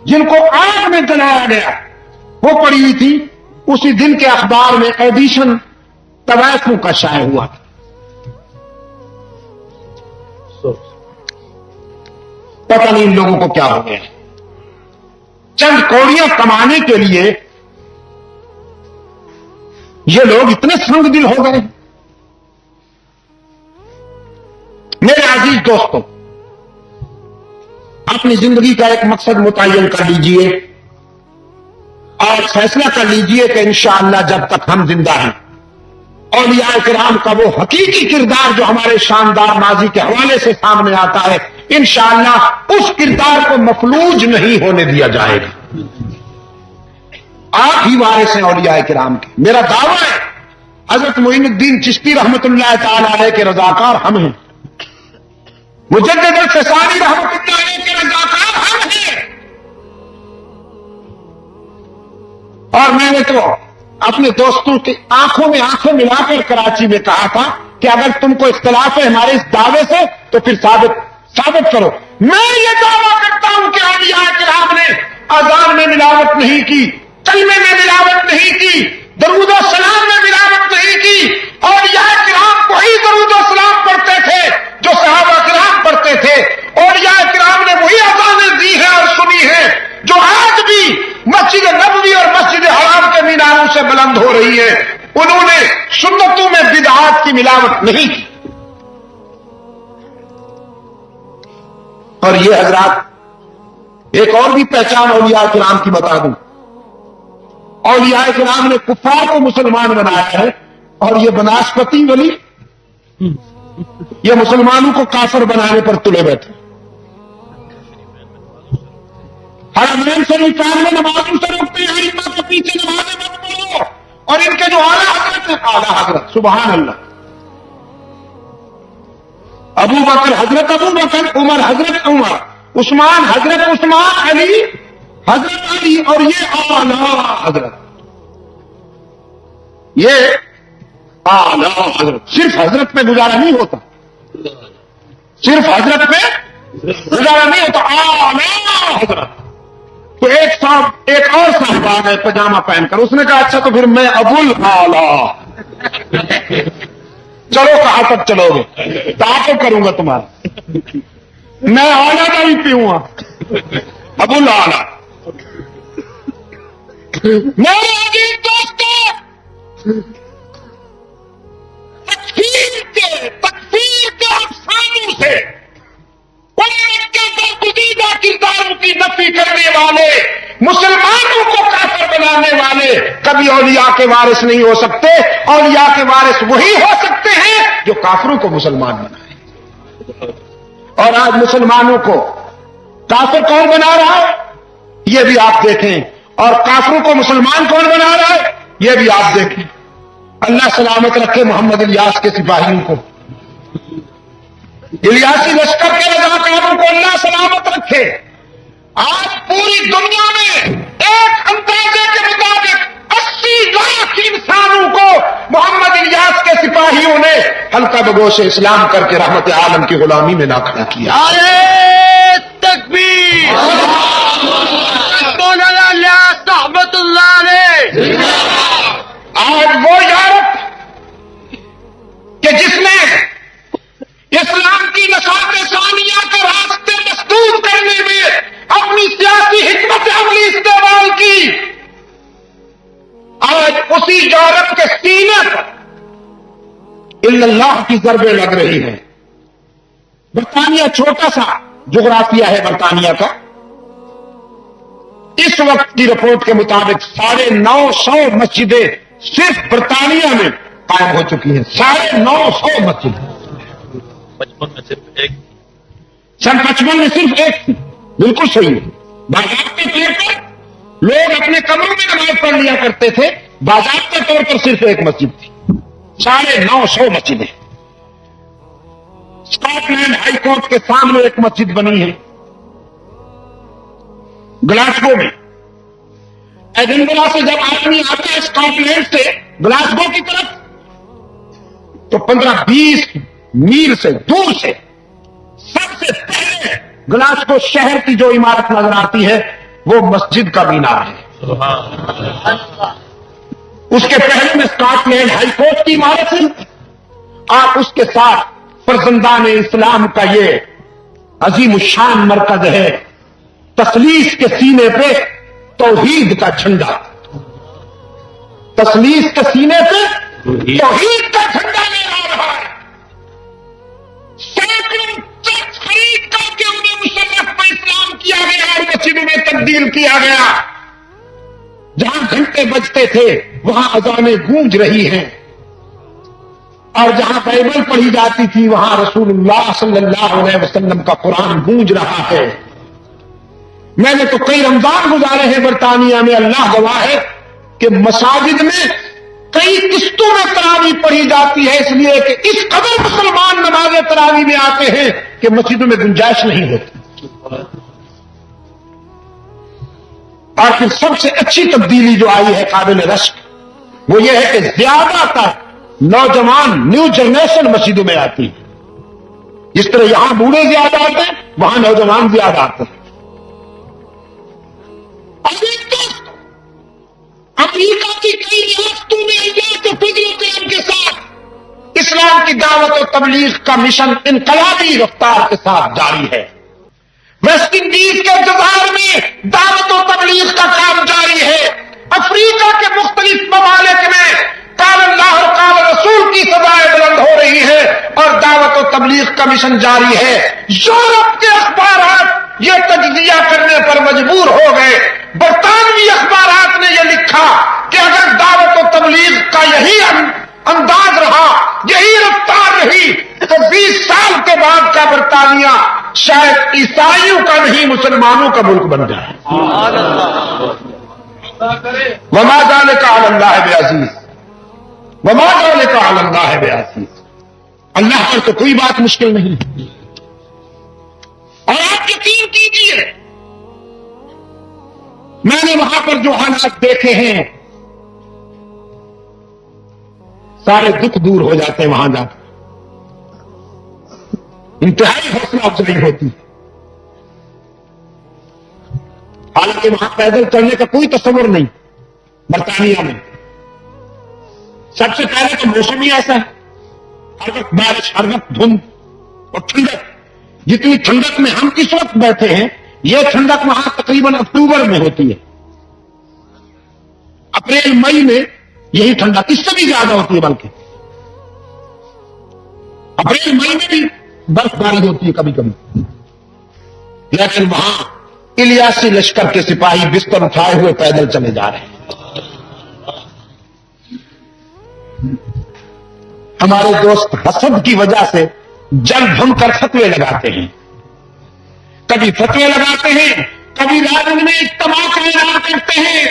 جن کو آگ میں جلایا گیا وہ پڑی ہوئی تھی, اسی دن کے اخبار میں ایڈیشن طوائفوں کا شائع ہوا تھا. پتہ نہیں ان لوگوں کو کیا ہو گیا. چند کوڑیاں کمانے کے لیے یہ لوگ اتنے سنگ دل ہو گئے. میرے عزیز دوستوں, اپنی زندگی کا ایک مقصد متعین کر لیجئے اور فیصلہ کر لیجئے کہ انشاءاللہ جب تک ہم زندہ ہیں اولیاء کرام کا وہ حقیقی کردار جو ہمارے شاندار ماضی کے حوالے سے سامنے آتا ہے, انشاءاللہ اس کردار کو مفلوج نہیں ہونے دیا جائے گا. آپ ہی وارث ہیں اولیاء کرام کے. میرا دعویٰ ہے حضرت معین الدین چشتی رحمت اللہ تعالی علیہ کے رضاکار ہم ہیں, مجدد الفسانی رحمت اللہ علیہ کے رضاکار ہم ہیں. اور میں نے تو اپنے دوستوں کی آنکھوں میں آنکھیں ملا کر کراچی میں کہا تھا کہ اگر تم کو اختلاف ہے ہمارے اس دعوے سے تو پھر ثابت کرو. میں یہ دعویٰ کرتا ہوں کہ اولیاء کرام نے اذان میں ملاوٹ نہیں کی, کلمے میں ملاوٹ نہیں کی, درود و سلام میں ملاوٹ نہیں کی. اولیاء کرام وہی درود و سلام پڑھتے تھے جو صحابہ کرام پڑھتے تھے. اولیاء کرام نے وہی اذانیں دی ہیں اور سنی ہیں جو آج بھی مسجد نبوی اور مسجد حرام کے میناروں سے بلند ہو رہی ہے. انہوں نے سنتوں میں بدعات کی ملاوٹ نہیں کی. اور یہ حضرات ایک اور بھی پہچان اولیاء کرام کی بتا دوں. اولیاء کرام نے کفار کو مسلمان بنایا ہے اور یہ بناسپتی ولی یہ مسلمانوں کو کافر بنانے پر تلے بیٹھے. حرمین سے نکال میں نمازوں سے روکتے ہیں, امام کے پیچھے نمازیں مت پڑھو. اور ان کے جو اعلیٰ حضرت ہیں, اعلیٰ حضرت سبحان اللہ, ابو بکر حضرت ابو بکر، عمر حضرت عمر، عثمان حضرت عثمان، علی حضرت علی، اور یہ اعلیٰ حضرت، یہ اعلیٰ حضرت. صرف حضرت پہ گزارا نہیں ہوتا، صرف حضرت پہ گزارا نہیں ہوتا، اعلیٰ حضرت. تو ایک اور صاحب آ گئے پاجامہ پہن کر، اس نے کہا اچھا تو پھر میں ابو الاعلیٰ. چلو کہاں تک چلو گے؟ تعاقب کروں گا تمہارا، میں اعلیٰ کا بھی پیوں گا، ابو الاعلیٰ. میرے عزیز دوستو، تکفیر کے افسانوں سے قرآن کے برگزیدہ کرداروں کی نفی کرنے والے، مسلمانوں کو کافر بنانے والے کبھی اولیاء کے وارث نہیں ہو سکتے. اولیاء کے وارث وہی ہو سکتے ہیں جو کافروں کو مسلمان بنائے. اور آج مسلمانوں کو کافر کون بنا رہا ہے یہ بھی آپ دیکھیں، اور کافروں کو مسلمان کون بنا رہا ہے یہ بھی آپ دیکھیں. اللہ سلامت رکھے محمد الیاس کے سپاہیوں کو، الیاسی لشکر کے رضاکاروں کو اللہ سلامت رکھے. آج پوری دنیا میں ایک اندازے کے مطابق 80 لاکھ انسانوں کو محمد الیاس کے سپاہیوں نے حلقہ بگوش اسلام کر کے رحمت عالم کی غلامی میں لا کھڑا کیا. تکبیر، مولانا الیاس رحمت اللہ علیہ. آج وہ یورپ کہ جس نے اسلام کی نشاط ثانیہ کے راستے مسدود کرنے میں اپنی سیاسی حکمت عملی استعمال کی، آج اسی یورپ کے سینے پر اللہ کی ضربیں لگ رہی ہیں. برطانیہ چھوٹا سا جغرافیہ ہے برطانیہ کا. اس وقت کی رپورٹ کے مطابق 950 مسجدیں صرف برطانیہ میں قائم ہو چکی ہیں. 950 مسجدیں. 55 میں صرف ایک. سن 55 میں صرف ایک تھی. بالکل صحیح ہے. باضابطے طور پر لوگ اپنے کمروں میں نماز پڑھ لیا کرتے تھے، باضابطے طور پر صرف ایک مسجد تھی. 950 مسجدیں. اسکاٹ لینڈ ہائی کورٹ کے سامنے ایک مسجد بنی ہے گلاسگو میں. ایڈنبرا سے جب آدمی آتا ہے اسکاٹ لینڈ سے گلاسگو کی طرف تو 15-20 میل سے دور سے سب سے پہلے گلاسگو شہر کی جو عمارت نظر آتی ہے وہ مسجد کا مینار ہے. اس کے پہلے میں اسکاٹ لینڈ ہائی کورٹ کی عمارت ہے، اور اس کے ساتھ فرزندان اسلام کا یہ عظیم الشان مرکز ہے. تسلیس کے سینے پہ توحید کا جھنڈا، تسلیس کے سینے پہ توحید کا جھنڈا لہرا رہا ہے. سینکڑوں چرچ خرید کر کے انہیں مشرف میں اسلام کیا گیا اور مسجدوں میں تبدیل کیا گیا. جہاں گھنٹے بجتے تھے وہاں اذانیں گونج رہی ہیں، اور جہاں بائبل پڑھی جاتی تھی وہاں رسول اللہ صلی اللہ علیہ وسلم کا قرآن گونج رہا ہے. میں نے تو کئی رمضان گزارے ہیں برطانیہ میں، اللہ گواہ ہے کہ مساجد میں کئی قسطوں میں تراویح پڑھی جاتی ہے، اس لیے کہ اس قدر مسلمان نماز تراویح میں آتے ہیں کہ مسجدوں میں گنجائش نہیں ہوتی. اور پھر سب سے اچھی تبدیلی جو آئی ہے قابل رشک وہ یہ ہے کہ زیادہ تر نوجوان نیو جنریشن مسجدوں میں آتی ہے. جس طرح یہاں بوڑھے زیادہ آتے ہیں وہاں نوجوان زیادہ آتے ہیں. امریکہ کی کئی ریاستوں میں اللہ کے فضل و کرم کے ساتھ اسلام کی دعوت و تبلیغ کا مشن انقلابی رفتار کے ساتھ جاری ہے. ویسٹ انڈیز کے جزائر میں دعوت و تبلیغ کا کام جاری ہے. افریقہ کے مختلف ممالک میں قال اللہ اور قال رسول کی سزائیں بلند ہو رہی ہے اور دعوت و تبلیغ کا مشن جاری ہے. یورپ کے اخبارات یہ تجزیہ کرنے پر مجبور ہو گئے. برطانوی اخبارات نے یہ لکھا کہ اگر دعوت و تبلیغ کا یہی انداز رہا، یہی رفتار رہی تو 20 سال کے بعد کا برطانیہ شاید عیسائیوں کا نہیں مسلمانوں کا ملک بن جائے. وما ذلك علی اللہ بعزیز، وما ذلك علی اللہ بعزیز. اللہ پر تو کوئی بات مشکل نہیں. اور آپ یقین کیجیے میں نے وہاں پر جو حالات دیکھے ہیں سارے دکھ دور ہو جاتے ہیں وہاں جا کر. انتہائی حوصلہ افزائی ہوتی ہے. حالانکہ وہاں پیدل چلنے کا کوئی تصور نہیں. برطانیہ میں سب سے پہلے تو موسم ہی ایسا ہے, ہر وقت بارش, ہر وقت دھند اور ٹھنڈک. جتنی ٹھنڈک میں ہم اس وقت بیٹھے ہیں یہ ٹھنڈک وہاں تقریباً اکتوبر میں ہوتی ہے. اپریل مئی میں یہی ٹھنڈک اس سے بھی زیادہ ہوتی ہے. بلکہ اپریل مئی میں بھی برف باری ہوتی ہے کبھی کبھی. لیکن وہاں الیاسی لشکر کے سپاہی بستر اٹھائے ہوئے پیدل چلے جا رہے ہیں. ہمارے دوست حسد کی وجہ سے جل بھن کر فتوے لگاتے ہیں. کبھی فتوے لگاتے ہیں, کبھی راجن میں اجتماع کا اعلان کرتے ہیں.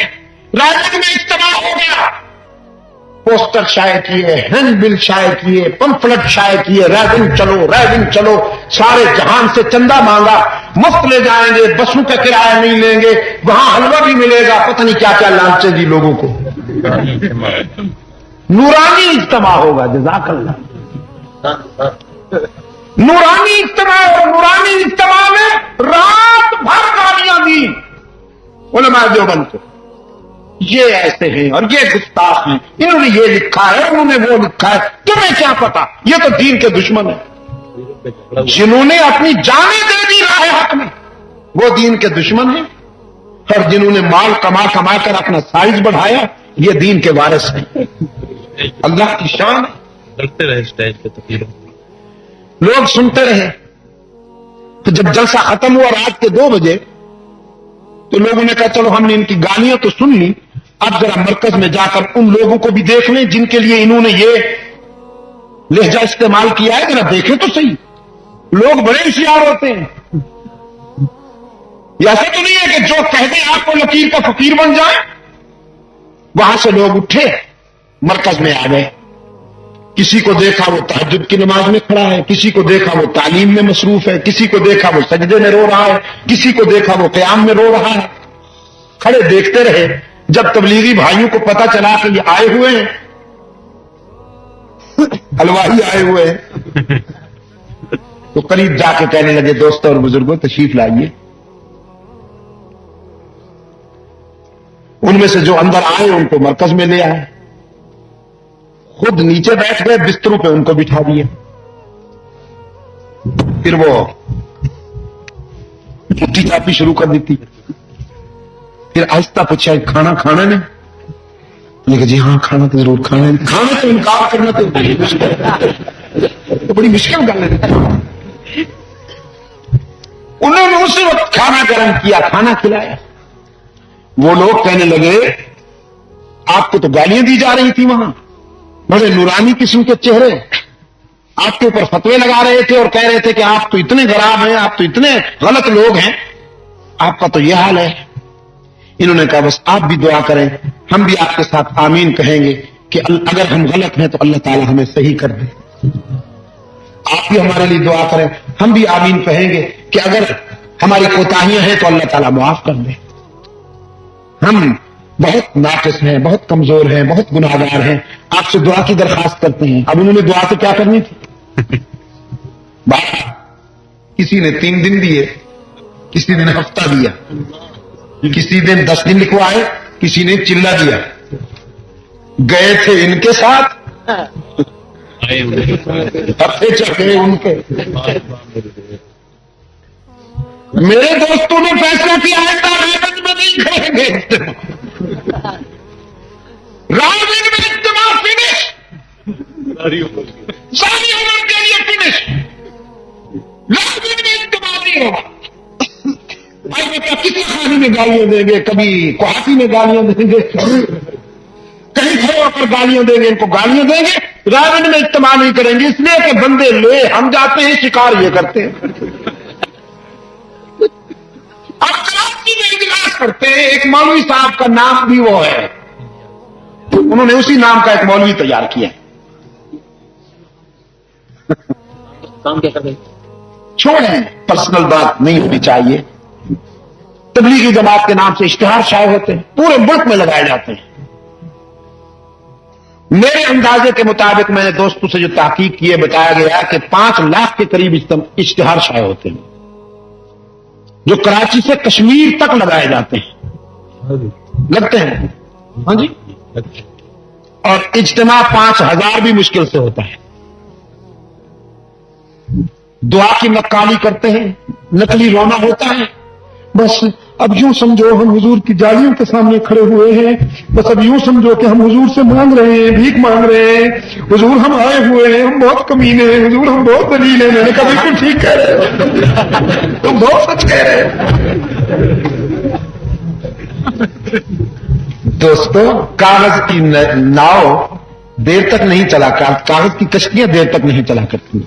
راجن میں اجتماع ہو گیا, پوسٹر شائع کیے, ہینڈ بل شائع کیے, پمفلٹ شائع کیے, راجن چلو راجن چلو. سارے جہان سے چندہ مانگا, مفت لے جائیں گے, بسوں کا کرایہ نہیں لیں گے, وہاں حلوہ بھی ملے گا, پتہ نہیں کیا کیا لالچے دی لوگوں کو. نورانی اجتماع ہوگا. جزاک اللہ. نورانی اجتماع, اور نورانی اجتماع میں رات بھر گالیاں دی علماء دیوبند کو. یہ ایسے ہیں اور یہ گستاخ ہیں, انہوں نے یہ لکھا ہے, انہوں نے وہ لکھا ہے, تمہیں کیا پتا, یہ تو دین کے دشمن ہیں. جنہوں نے اپنی جانیں دے دی راہ حق میں وہ دین کے دشمن ہیں, اور جنہوں نے مال کما کما کر اپنا سائز بڑھایا یہ دین کے وارث ہیں. اللہ کی شان ہے. لگتے رہے اسٹیج پہ تقریروں, لوگ سنتے رہے. تو جب جلسہ ختم ہوا رات کے 2 بجے تو لوگوں نے کہا چلو ہم نے ان کی گالیاں تو سن لی, اب ذرا مرکز میں جا کر ان لوگوں کو بھی دیکھ لیں جن کے لیے انہوں نے یہ لہجہ استعمال کیا ہے, ذرا دیکھیں تو صحیح. لوگ بڑے ہوشیار ہوتے ہیں. یہ ایسا تو نہیں ہے کہ جو کہہ دیں آپ کو لکیر کا فقیر بن جائے. وہاں سے لوگ اٹھے, مرکز میں آ گئے. کسی کو دیکھا وہ تہجد کی نماز میں کھڑا ہے, کسی کو دیکھا وہ تعلیم میں مصروف ہے, کسی کو دیکھا وہ سجدے میں رو رہا ہے, کسی کو دیکھا وہ قیام میں رو رہا ہے. کھڑے دیکھتے رہے. جب تبلیغی بھائیوں کو پتا چلا کہ یہ آئے ہوئے ہیں, حلوائی آئے ہوئے ہیں, تو قریب جا کے کہنے لگے دوستوں اور بزرگوں تشریف لائیے. ان میں سے جو اندر آئے ان کو مرکز میں لے آئے, خود نیچے بیٹھ گئے, بستروں پہ ان کو بٹھا دیے. پھر وہ چٹھی چاپی شروع کر دی تھی. پھر آہستہ پوچھا کھانا کھانا نہیں؟ میں کہا جی ہاں کھانا تو ضرور کھانا ہے. کھانا تو انکار کرنا تو بڑی مشکل گل ہے. انہوں نے اسی وقت کھانا گرم کیا, کھانا کھلایا. وہ لوگ کہنے لگے آپ کو تو گالیاں دی جا رہی تھی, وہاں بڑے نورانی قسم کے چہرے, آپ کے اوپر فتوے لگا رہے تھے اور کہہ رہے تھے کہ آپ تو اتنے خراب ہیں, آپ تو اتنے غلط لوگ ہیں, آپ کا تو یہ حال ہے. انہوں نے کہا بس آپ بھی دعا کریں, ہم بھی آپ کے ساتھ آمین کہیں گے کہ اگر ہم غلط ہیں تو اللہ تعالی ہمیں صحیح کر دے. آپ بھی ہمارے لیے دعا کریں, ہم بھی آمین کہیں گے کہ اگر ہماری کوتاہیاں ہیں تو اللہ تعالیٰ معاف کر دے. ہم بہت ناقص ہیں, بہت کمزور ہیں, بہت گناہگار ہیں, آپ سے دعا کی درخواست کرتے ہیں. اب انہوں نے دعا تو کیا کرنی تھی. بات کسی نے 3 دن دیے, کسی نے ہفتہ دیا, کسی نے 10 دن لکھوائے, کسی نے چلہ دیا. گئے تھے ان کے ساتھ, ہفتے چکے ان کے. میرے دوستوں نے فیصلہ کیا ہے راجن میں نہیں کھڑیں گے. راجن میں اجتماع فنش, ساری عمر کے لیے فنش. راجن میں اجتماع نہیں ہوگا. بھائی میں کیا کسی خانے میں گالیاں دیں گے, کبھی کوہاٹی میں گالیاں دیں گے, کہیں کھڑے ہو کر گالیاں دیں گے, ان کو گالیاں دیں گے. راجن میں اجتماع نہیں کریں گے اس لیے کہ بندے لے ہم جاتے ہیں, شکار یہ کرتے ہیں. اب کراچی میں اجلاس کرتے ہیں, ایک مولوی صاحب کا نام بھی وہ ہے, انہوں نے اسی نام کا ایک مولوی تیار کیا. کام کیا کر رہے؟ چھوڑیں، پرسنل بات نہیں ہونی چاہیے. تبلیغی جماعت کے نام سے اشتہار شائع ہوتے ہیں، پورے ملک میں لگائے جاتے ہیں. میرے اندازے کے مطابق میں نے دوستوں سے جو تحقیق کی ہے بتایا گیا کہ 5 لاکھ کے قریب اشتہار شائع ہوتے ہیں جو کراچی سے کشمیر تک لگائے جاتے ہیں. لگتے ہیں ہاں جی. اور اجتماع 5000 بھی مشکل سے ہوتا ہے. دعا کی نقالی کرتے ہیں، نقلی رونا ہوتا ہے. بس اب یوں سمجھو ہم حضور کی جالیوں کے سامنے کھڑے ہوئے ہیں، بس اب یوں سمجھو کہ ہم حضور سے مانگ رہے ہیں، بھیک مانگ رہے ہیں. حضور ہم آئے ہوئے ہیں، ہم بہت کمینے ہیں، حضور ہم بہت دلیل ہیں. میں نے کہا بالکل ٹھیک کہہ رہے ہو، تم بہت سچ کہہ رہے ہو. دوستو، کاغذ کی ناؤ دیر تک نہیں چلا، کاغذ کی کشتیاں دیر تک نہیں چلا کرتی.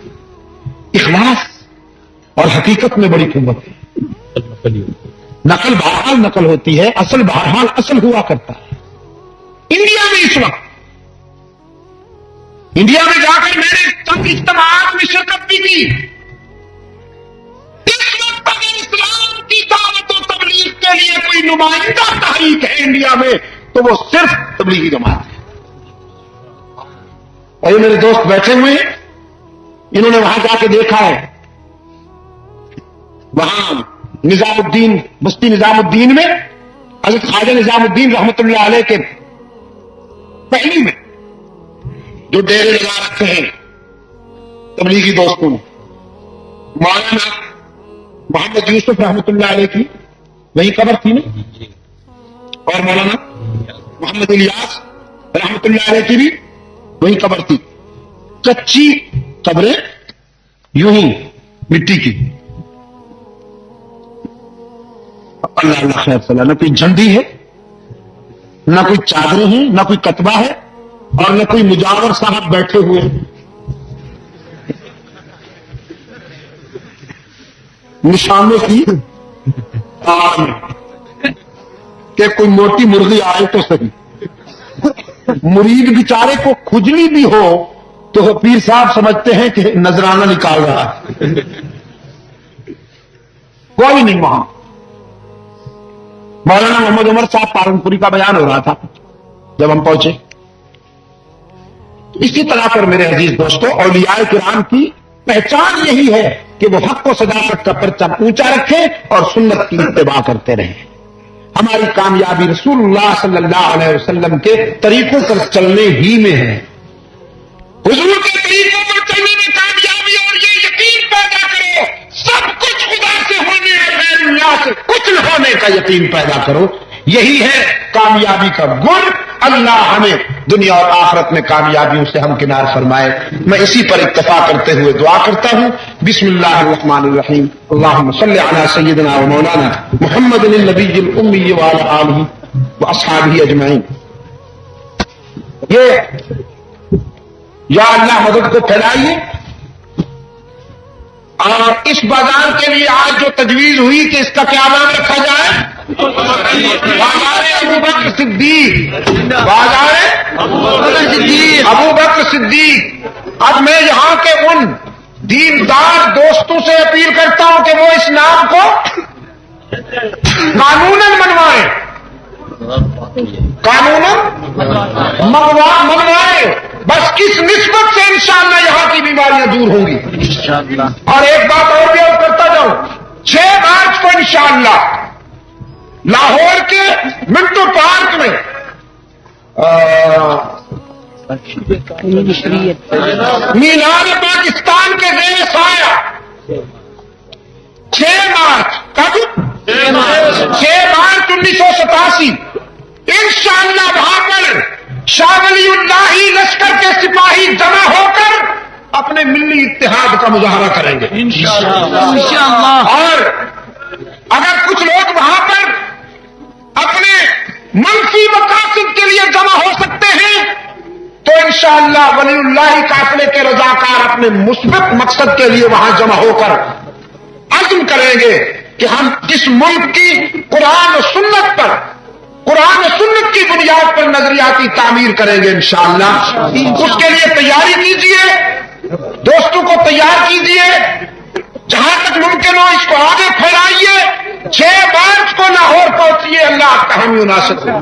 اخلاص اور حقیقت میں بڑی قوت ہے. نقل بہرحال نقل ہوتی ہے، اصل بہرحال اصل ہوا کرتا ہے. انڈیا میں اس وقت، انڈیا میں جا کر میں نے چند اجتماعات میں شرکت بھی کی. اس وقت اگر اسلام کی دعوت و تبلیغ کے لیے کوئی نمائندہ تحریک ہے انڈیا میں تو وہ صرف تبلیغی جماعت ہے. اور یہ میرے دوست بیٹھے ہوئے ہیں، انہوں نے وہاں جا کے دیکھا ہے. وہاں نظام الدین، بستی نظام الدین میں حضرت خواجہ نظام الدین رحمت اللہ علیہ کے پہلی میں جو ڈیرے لگا رکھے ہیں تبلیغی دوستوں نے، مولانا محمد یوسف رحمت اللہ علیہ کی وہی قبر تھی نا، اور مولانا محمد الیاس رحمت اللہ علیہ کی بھی وہی قبر تھی. کچی قبریں یوں ہی مٹی کی. اللہ اللہ خیر صلاح، نہ کوئی جھنڈی ہے، نہ کوئی چادریں ہیں، نہ کوئی کتبہ ہے، اور نہ کوئی مجاور صاحب بیٹھے ہوئے ہیں. نشانے کی آڑ میں کہ کوئی موٹی مرغی آئے تو صحیح. مرید بیچارے کو کھجلی بھی ہو تو پیر صاحب سمجھتے ہیں کہ نذرانہ نکال رہا ہے. کوئی نہیں وہاں. مولانا محمد عمر صاحب پالنپوری کا بیان ہو رہا تھا جب ہم پہنچے. اسی طرح پر میرے عزیز دوستوں، اولیاء کرام کی پہچان یہی ہے کہ وہ حق و صداقت کا پرچم اونچا رکھیں اور سنت کی اتباع کرتے رہیں. ہماری کامیابی رسول اللہ صلی اللہ علیہ وسلم کے طریقوں پر چلنے ہی میں ہے. حضور کے طریقوں پر چلنے میں کامیابی، اور یہ یقین پیدا کرو سب کچھ خدا سے ہونے اور غیر اللہ سے کچھ نہ ہونے کا یقین پیدا کرو. یہی ہے کامیابی کا گن. اللہ ہمیں دنیا اور آخرت میں کامیابیوں سے ہمکنار فرمائے. میں اسی پر اکتفا کرتے ہوئے دعا کرتا ہوں. بسم اللہ الرحمن الرحیم. اللہم صلی علی سیدنا و مولانا محمد النبی الامی وعلی آلہ واصحابہ اجمعین. یہ یا اللہ مدد کو پھیلائیے. اور اس بازار کے لیے آج جو تجویز ہوئی کہ اس کا کیا نام رکھا جائے؟ بازار ابو بکر صدیق. بازار ابو بکر صدیق. اب میں یہاں کے ان دیندار دوستوں سے اپیل کرتا ہوں کہ وہ اس نام کو قانوناً منوائیں، قانوناً منوائیں. بس کس نسبت سے انشاءاللہ یہاں کی بیماریاں دور ہوں گی. اور ایک بات اور بھی اور کرتا جاؤں، 6 مارچ کو انشاءاللہ لاہور کے منٹو پارک میں میلاد پاکستان کے زیر سایہ 6 مارچ کب؟ 6 مارچ 1987 انشاءاللہ وہاں پر شاہ ولی اللہ لشکر کے سپاہی جمع ہو کر اپنے ملی اتحاد کا مظاہرہ کریں گے انشاءاللہ. اور اگر کچھ لوگ وہاں پر اپنے منفی مقاصد کے لیے جمع ہو سکتے ہیں تو انشاءاللہ ولی اللہ قافلے کے رضاکار اپنے مثبت مقصد کے لیے وہاں جمع ہو کر عزم کریں گے کہ ہم اس ملک کی قرآن و سنت پر، قرآن و سنت کی بنیاد پر نظریاتی تعمیر کریں گے انشاءاللہ. اس کے لیے تیاری کیجیے. دوستوں کو تیار کیجیے، جہاں تک ممکن ہو اس کو آگے پھیلائیے، 6 مارچ کو لاہور پہنچیے، اللہ آپ کا حامی و ناصر ہو۔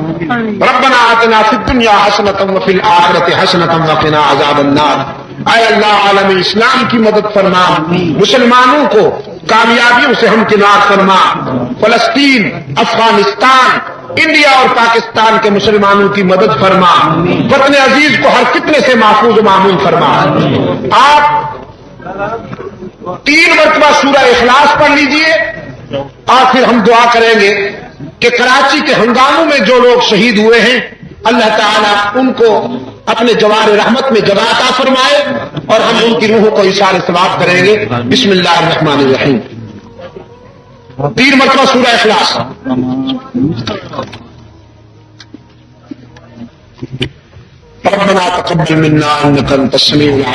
ربنا آتنا فی الدنیا حسنۃ وفی الآخرۃ حسنۃ وقنا عذاب النار۔ اے اللہ عالم اسلام کی مدد فرما، مسلمانوں کو کامیابیوں سے ہمکنار فرما، فلسطین، افغانستان، انڈیا اور پاکستان کے مسلمانوں کی مدد فرما، وطن عزیز کو ہر فتنے سے محفوظ و معمون فرما۔ آپ 3 مرتبہ سورہ اخلاص پڑھ لیجئے اور پھر ہم دعا کریں گے کہ کراچی کے ہنگاموں میں جو لوگ شہید ہوئے ہیں اللہ تعالیٰ ان کو اپنے جوار رحمت میں جگہ عطا فرمائے اور ہم ان کی روحوں کو اثار ثواب کریں گے۔ بسم اللہ الرحمن الرحیم۔ 3 مرتبہ سورہ اخلاص۔ ربنا تقبل منا انك انت السميع العليم